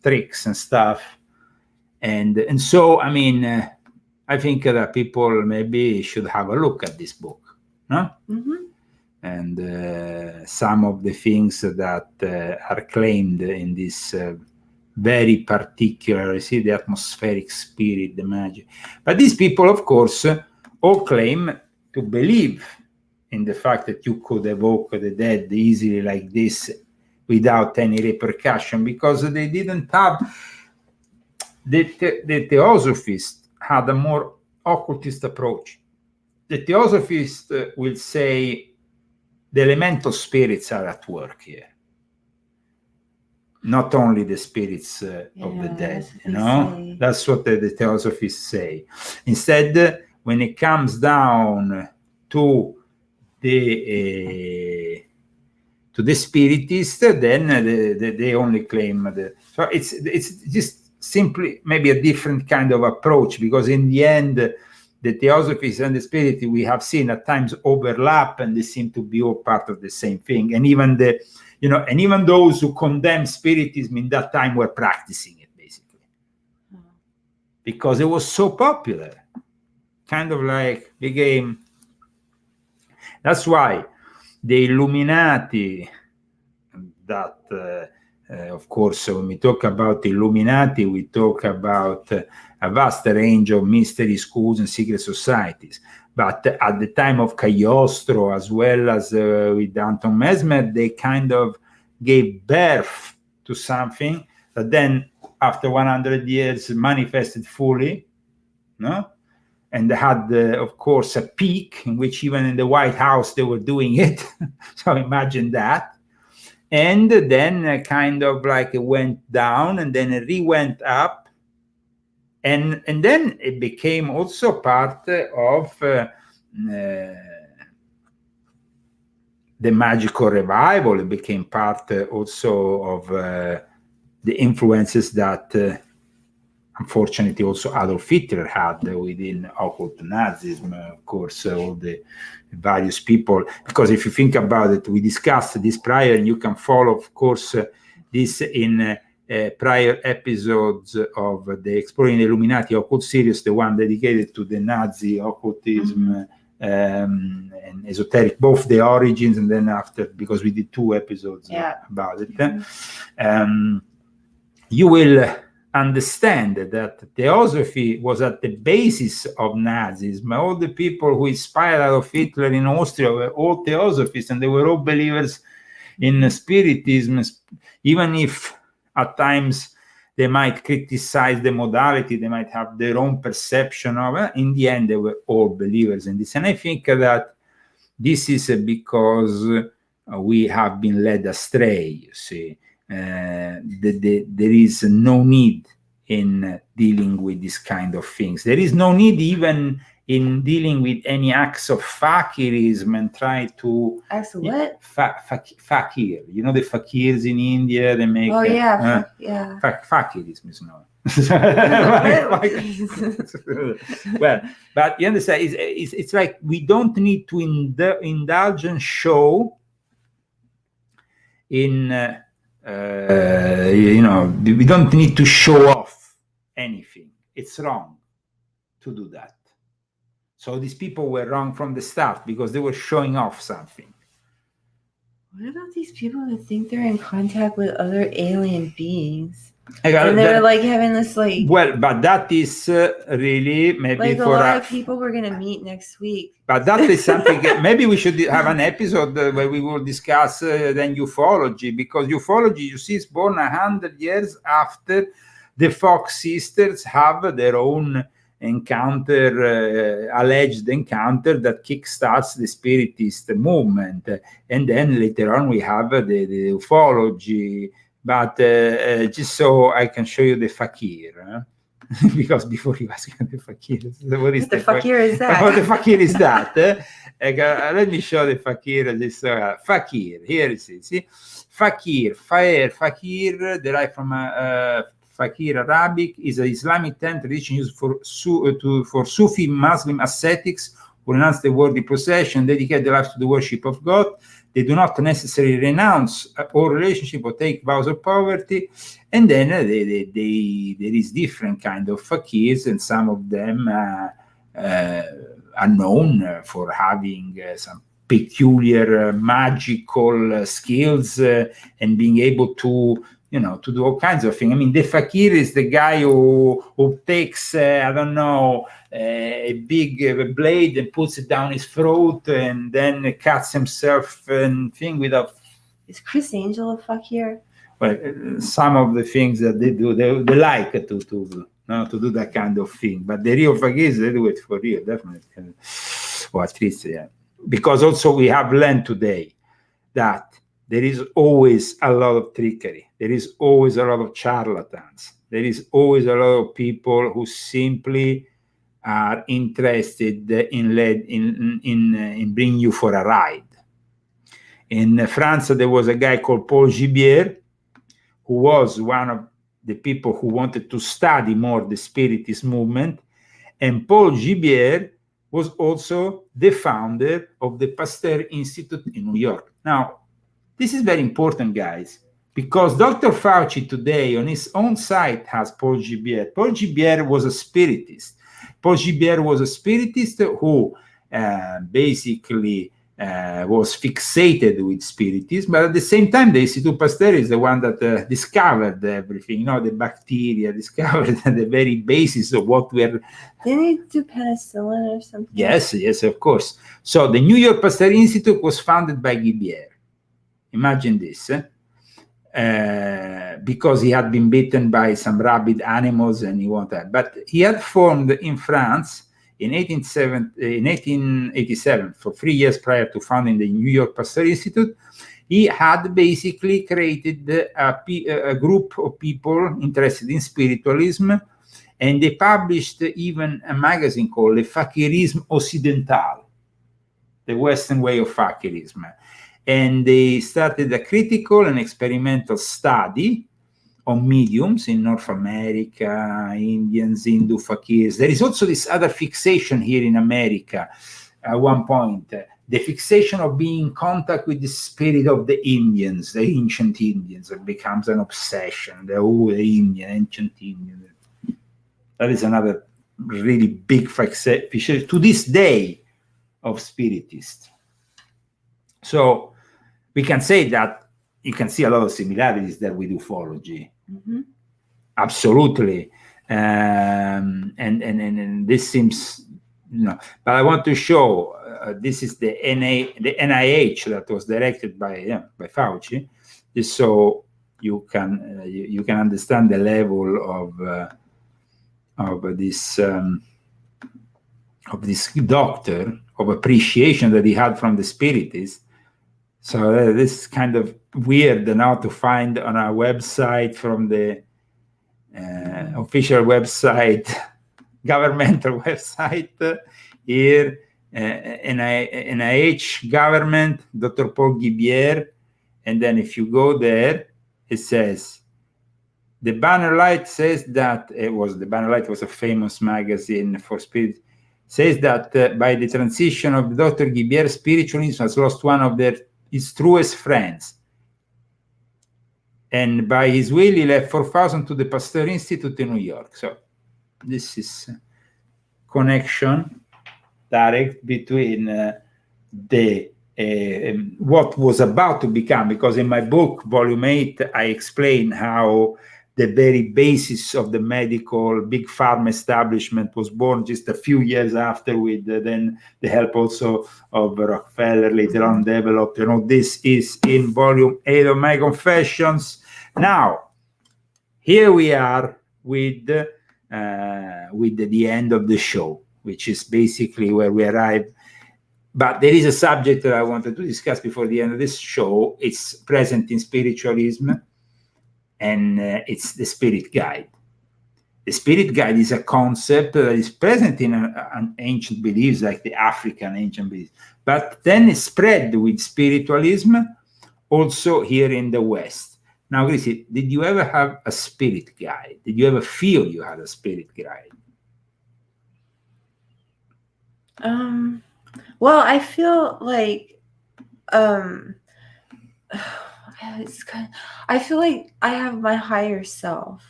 tricks and stuff. And so, I mean, I think that people maybe should have a look at this book, no? Mm-hmm. And some of the things that are claimed in this very particular, you see, the atmospheric spirit, the magic. But these people, of course, all claim to believe in the fact that you could evoke the dead easily like this without any repercussion, because they didn't have the Theosophists had a more occultist approach. The Theosophist will say the elemental spirits are at work here, not only the spirits of the dead. That's what the Theosophists say. Instead, when it comes down to the Spiritist, then they only claim the. So it's just simply maybe a different kind of approach, because in the end, the Theosophists and the Spirit we have seen at times overlap, and they seem to be all part of the same thing. And even even those who condemn Spiritism in that time were practicing it, basically, because it was so popular, kind of like became. That's why the Illuminati, that of course, when we talk about Illuminati, we talk about a vast range of mystery schools and secret societies. But at the time of Cagliostro, as well as with Anton Mesmer, they kind of gave birth to something that then, after 100 years, manifested fully, no? And they had, of course, a peak in which even in the White House they were doing it. So imagine that. And then kind of like it went down, and then it re-went up. And then it became also part of the magical revival. It became part also of the influences that unfortunately also Adolf Hitler had within occult Nazism, of course, all the various people. Because if you think about it, we discussed this prior, and you can follow, of course, this in prior episodes of the Exploring the Illuminati Occult series, the one dedicated to the Nazi occultism and esoteric, both the origins and then after, because we did 2 episodes about it. You will understand that Theosophy was at the basis of Nazism. All the people who inspired Adolf Hitler in Austria were all Theosophists, and they were all believers in Spiritism, even if at times they might criticize the modality, they might have their own perception of it. In the end, they were all believers in this. And I think that this is because we have been led astray, you see. There is no need in dealing with this kind of things. There is no need even in dealing with any acts of fakirism and try to... Acts of what? Fakir. You know the fakirs in India, they make... Oh, yeah. Fakirism is not... Well, but you understand, it's like we don't need to indulge and show in... we don't need to show off anything. It's wrong to do that. So these people were wrong from the start because they were showing off something. What about these people that think they're in contact with other alien beings? And they're like having this like... Well, but that is really maybe like for a lot of people we're going to meet next week. But that is something, maybe we should have an episode where we will discuss then ufology, because ufology, you see, is born 100 years after the Fox sisters have their own encounter, alleged encounter that kickstarts the Spiritist movement. And then later on we have the ufology. But just so I can show you the fakir, because before you ask the fakir, what is the fakir is that? What the fakir is that? Let me show the fakir. This fakir, here it is. See, fakir, fakir derived from fakir Arabic, is an Islamic term tradition used for Sufi Muslim ascetics who renounce the worldly possession, dedicate their lives to the worship of God. They do not necessarily renounce all relationship or take vows of poverty. And then there is different kind of fakirs, and some of them are known for having some peculiar magical skills and being able to, to do all kinds of things. I mean, the fakir is the guy who takes, I don't know, a big blade and puts it down his throat and then cuts himself and thing without. Is Chris Angel a fakir? Well, some of the things that they do, they like to do that kind of thing. But the real fakirs, they do it for real, definitely. Or at least, yeah. Because also we have learned today that there is always a lot of trickery. There is always a lot of charlatans. There is always a lot of people who simply are interested in bringing you for a ride. In France, there was a guy called Paul Gibier, who was one of the people who wanted to study more the Spiritist movement. And Paul Gibier was also the founder of the Pasteur Institute in New York. Now, this is very important, guys, because Dr. Fauci today on his own site has Paul Gibier. Paul Gibier was a Spiritist. Paul Gibier was a Spiritist who basically was fixated with Spiritism, but at the same time, the Institut Pasteur is the one that discovered everything, the bacteria, discovered the very basis of what we are. Didn't he do penicillin or something? Yes, of course. So the New York Pasteur Institute was founded by Gibier. Imagine this, because he had been bitten by some rabid animals and he wanted. But he had formed in France in 1887, for 3 years prior to founding the New York Pasteur Institute. He had basically created a group of people interested in spiritualism, and they published even a magazine called Le Fakirisme Occidental, the Western way of fakirism. And they started a critical and experimental study on mediums in North America, Indians, Hindu fakirs. There is also this other fixation here in America at one point, the fixation of being in contact with the spirit of the Indians, the ancient Indians. It becomes an obsession, the ancient Indians. That is another really big fixation to this day of Spiritists. So we can say that you can see a lot of similarities there with ufology. Mm-hmm. Absolutely. And this seems, but I want to show, this is the NIH that was directed by Fauci, just so you can understand the level of this doctor, of appreciation that he had from the Spiritists. So this is kind of weird now to find on our website, from the official website, governmental website here, NIH government, Dr. Paul Gibier. And then if you go there, it says, the Banner Light says that, the Banner Light was a famous magazine for spirit, says that by the transition of Dr. Gibier, spiritualism has lost one of his truest friends. And by his will, he left 4,000 to the Pasteur Institute in New York. So this is connection direct between what was about to become, because in my book, Volume 8, I explain how the very basis of the medical big pharma establishment was born just a few years after, with then the help also of Rockefeller later on developed. This is in Volume 8 of my Confessions. Now, here we are with the end of the show, which is basically where we arrive. But there is a subject that I wanted to discuss before the end of this show. It's present in spiritualism, and it's the spirit guide. The spirit guide is a concept that is present in an ancient beliefs, like the African ancient beliefs, but then it's spread with spiritualism also here in the West. Now, Gracie, did you ever have a spirit guide? Did you ever feel you had a spirit guide? Well, I feel like I feel like I have my higher self,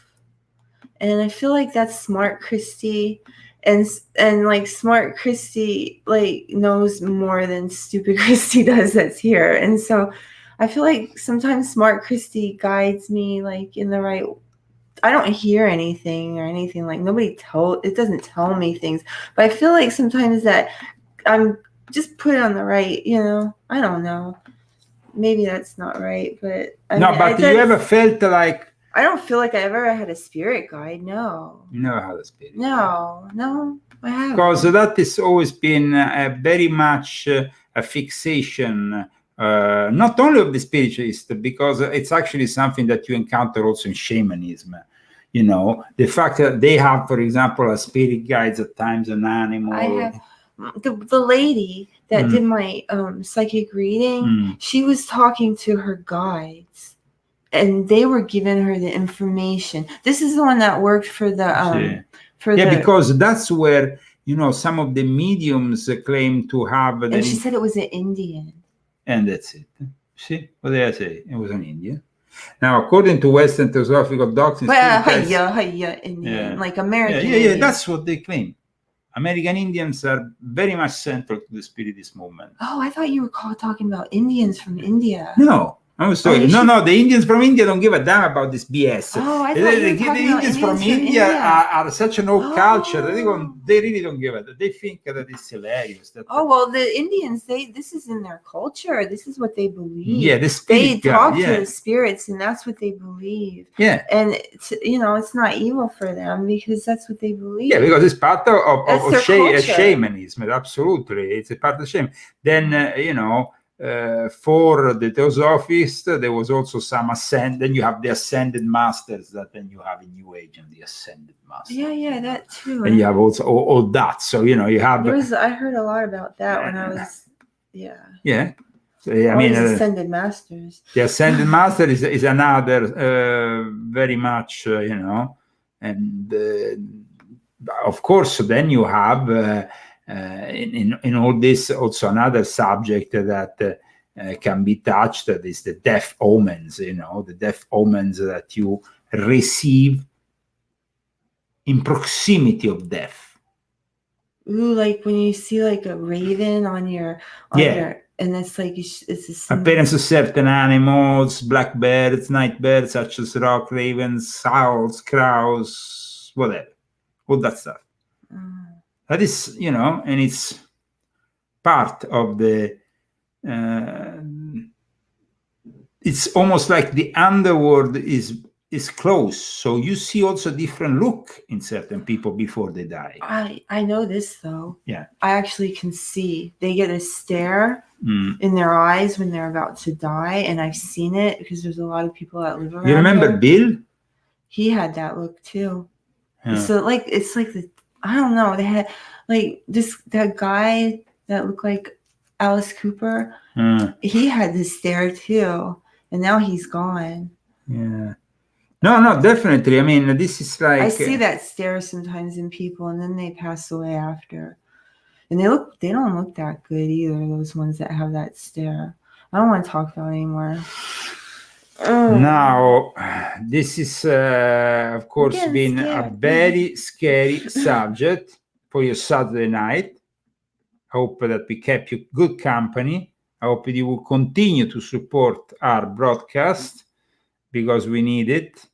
and I feel like that's Smart Christy, and like Smart Christy like knows more than Stupid Christy does that's here. And so I feel like sometimes Smart Christy guides me like in the right I don't hear anything or anything, like it doesn't tell me things, but I feel like sometimes that I'm just put on the right, I don't know. Maybe that's not right, but but you ever felt like, I don't feel like I ever had a spirit guide. No. You never had a spirit guide? No, I haven't. Because that has always been very much a fixation, not only of the spiritualist, because it's actually something that you encounter also in shamanism. The fact that they have, for example, a spirit guides at times, an animal. I have the lady that did my psychic reading. She was talking to her guides, and they were giving her the information. This is the one that worked for the because that's where some of the mediums claim to have. And she said it was an Indian. And that's it. See what did I say? It was an Indian. Now, according to Western Theosophical doctrines, Indian, like American. Yeah, that's what they claim. American Indians are very much central to the Spiritist movement. Oh, I thought you were talking about Indians from India. No, I was talking. No, the Indians from India don't give a damn about this BS. Oh, I thought the Indians from India are such an old culture that they really don't give it. They think that it's hilarious. The Indians, this is in their culture. This is what they believe. Yeah, they talk to the spirits, and that's what they believe. Yeah, and it's not evil for them because that's what they believe. Yeah, because it's part of shamanism. Absolutely, it's a part of shame. Then for the Theosophists, there was also some then you have the ascended masters that then you have in New Age, and the ascended masters. Yeah, that too. And you have also all that. So you have. I heard a lot about that when I was. Yeah. So, I mean, ascended masters. The ascended master is another very much and of course then you have. In all this, also another subject that can be touched, that is the death omens, the death omens that you receive in proximity of death. Ooh, like when you see like a raven on your and it's like it's appearance of certain animals, black birds, night birds such as rock ravens, owls, crows, whatever, all that stuff. That is, and it's part of the, it's almost like the underworld is close. So you see also different look in certain people before they die. I know this though. Yeah. I actually can see they get a stare in their eyes when they're about to die. And I've seen it because there's a lot of people that live around. You remember Bill? He had that look too. Yeah. So it's like I don't know. They had like that guy that looked like Alice Cooper. He had this stare too, and now he's gone. Yeah. No, definitely. I mean, this is like I see that stare sometimes in people, and then they pass away after, and they don't look that good either. Those ones that have that stare. I don't want to talk about it anymore. Now, this is, of course, been a very scary subject for your Saturday night. I hope that we kept you good company. I hope you will continue to support our broadcast because we need it.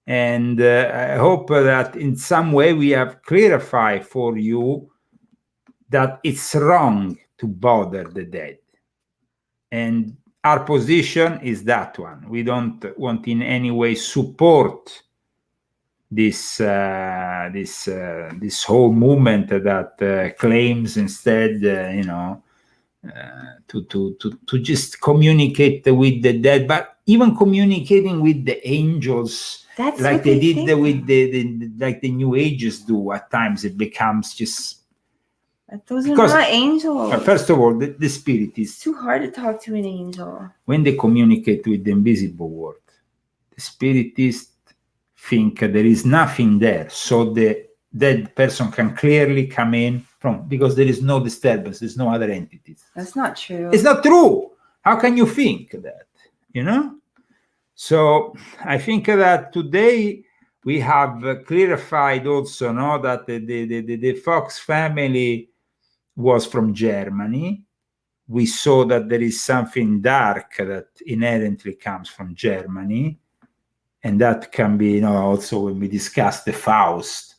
And I hope that in some way we have clarified for you that it's wrong to bother the dead. And our position is that one. We don't want in any way support this whole movement that claims instead, to just communicate with the dead, but even communicating with the angels, like they did with the New Ages do. At times, it becomes just. Those are not angels. First of all, the spirit is... It's too hard to talk to an angel. When they communicate with the invisible world, the spiritists think there is nothing there. So the dead person can clearly come in because there is no disturbance. There's no other entities. That's not true. It's not true. How can you think that? So I think that today we have clarified also that the Fox family was from Germany. We saw that there is something dark that inherently comes from Germany. And that can be, also when we discuss the Faust.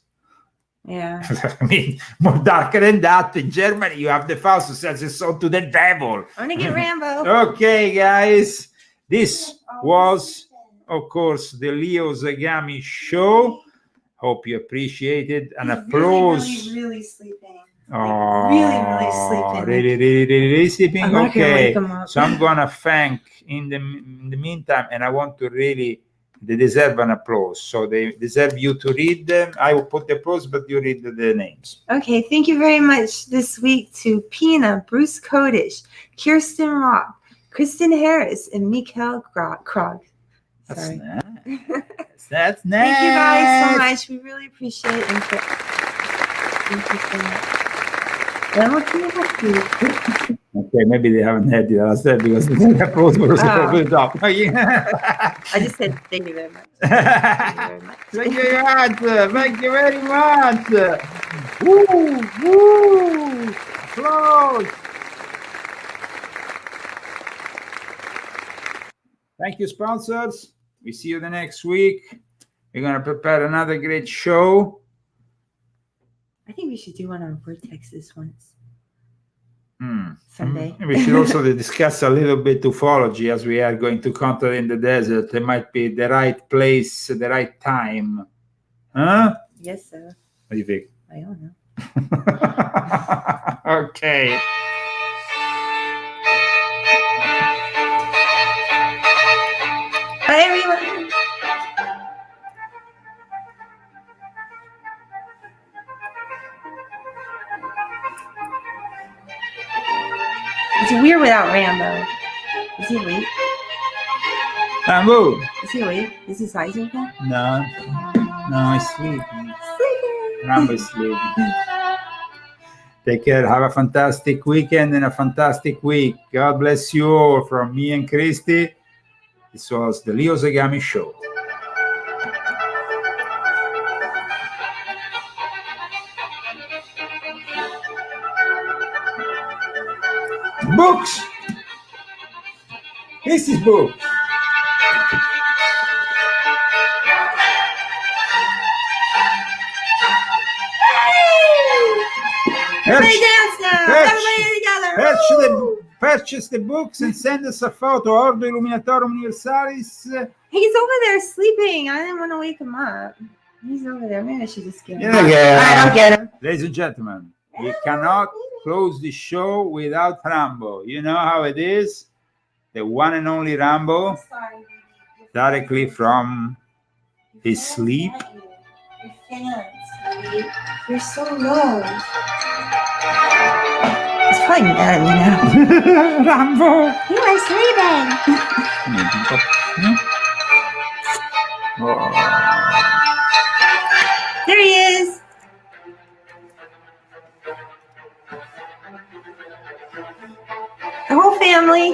Yeah. I mean, more darker than that. In Germany, you have the Faust who sells his soul to the devil. I'm gonna get Rambo. Okay, guys. This was, of course, the Leo Zagami show. Hope you appreciated. An applause. Really sleeping. Oh, really sleeping. Really sleeping. I'm not gonna Okay, wake 'em up. so I'm gonna thank in the meantime, and I want to really. They deserve an applause, so they deserve you to read them. I will put the applause, but you read the names. Okay, thank you very much this week to Pina, Bruce Kodish, Kirsten Rock, Kristen Harris, and Mikhail Krog. That's Sorry. nice. That's nice. Thank you guys so much. We really appreciate it. Thank you so much. Then what can you help you? Okay, maybe they haven't heard the last step because the applause was good up. I just said thank you very much. Thank you very much. Thank you very much. Woo! Applause. Thank you, sponsors. We see you the next week. We're going to prepare another great show. I think we should do one on vortexes once. Someday. We should also discuss a little bit ufology as we are going to contact in the desert. It might be the right place, the right time. Huh? Yes, sir. What do you think? I don't know. Okay. Bye, everyone. It's weird without Rambo. Is he awake? Rambo. Is he awake? Is his eyes open? No, he's sleeping. Sleeping. Rambo is sleeping. Take care. Have a fantastic weekend and a fantastic week. God bless you all from me and Christy. This was the Leo Zagami Show. Books. This is book. Everybody dance now. Everybody together. Purchase the books and send us a photo. Ordo Illuminatorum Universalis. He's over there sleeping. I didn't want to wake him up. He's over there. Maybe I should just get him. Yeah. I'll get him. Ladies and gentlemen, we cannot close the show without Rambo. You know how it is? The one and only Rambo, directly from his sleep. Your fans, you're so low. He's probably mad at me now. Rambo! You are sleeping. There he is. The whole family.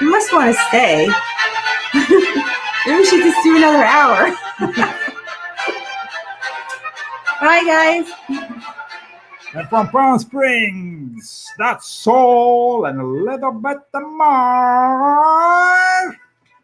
You must want to stay. Maybe we should just do another hour. Bye, guys. And from Palm Springs, that's all and a little bit more.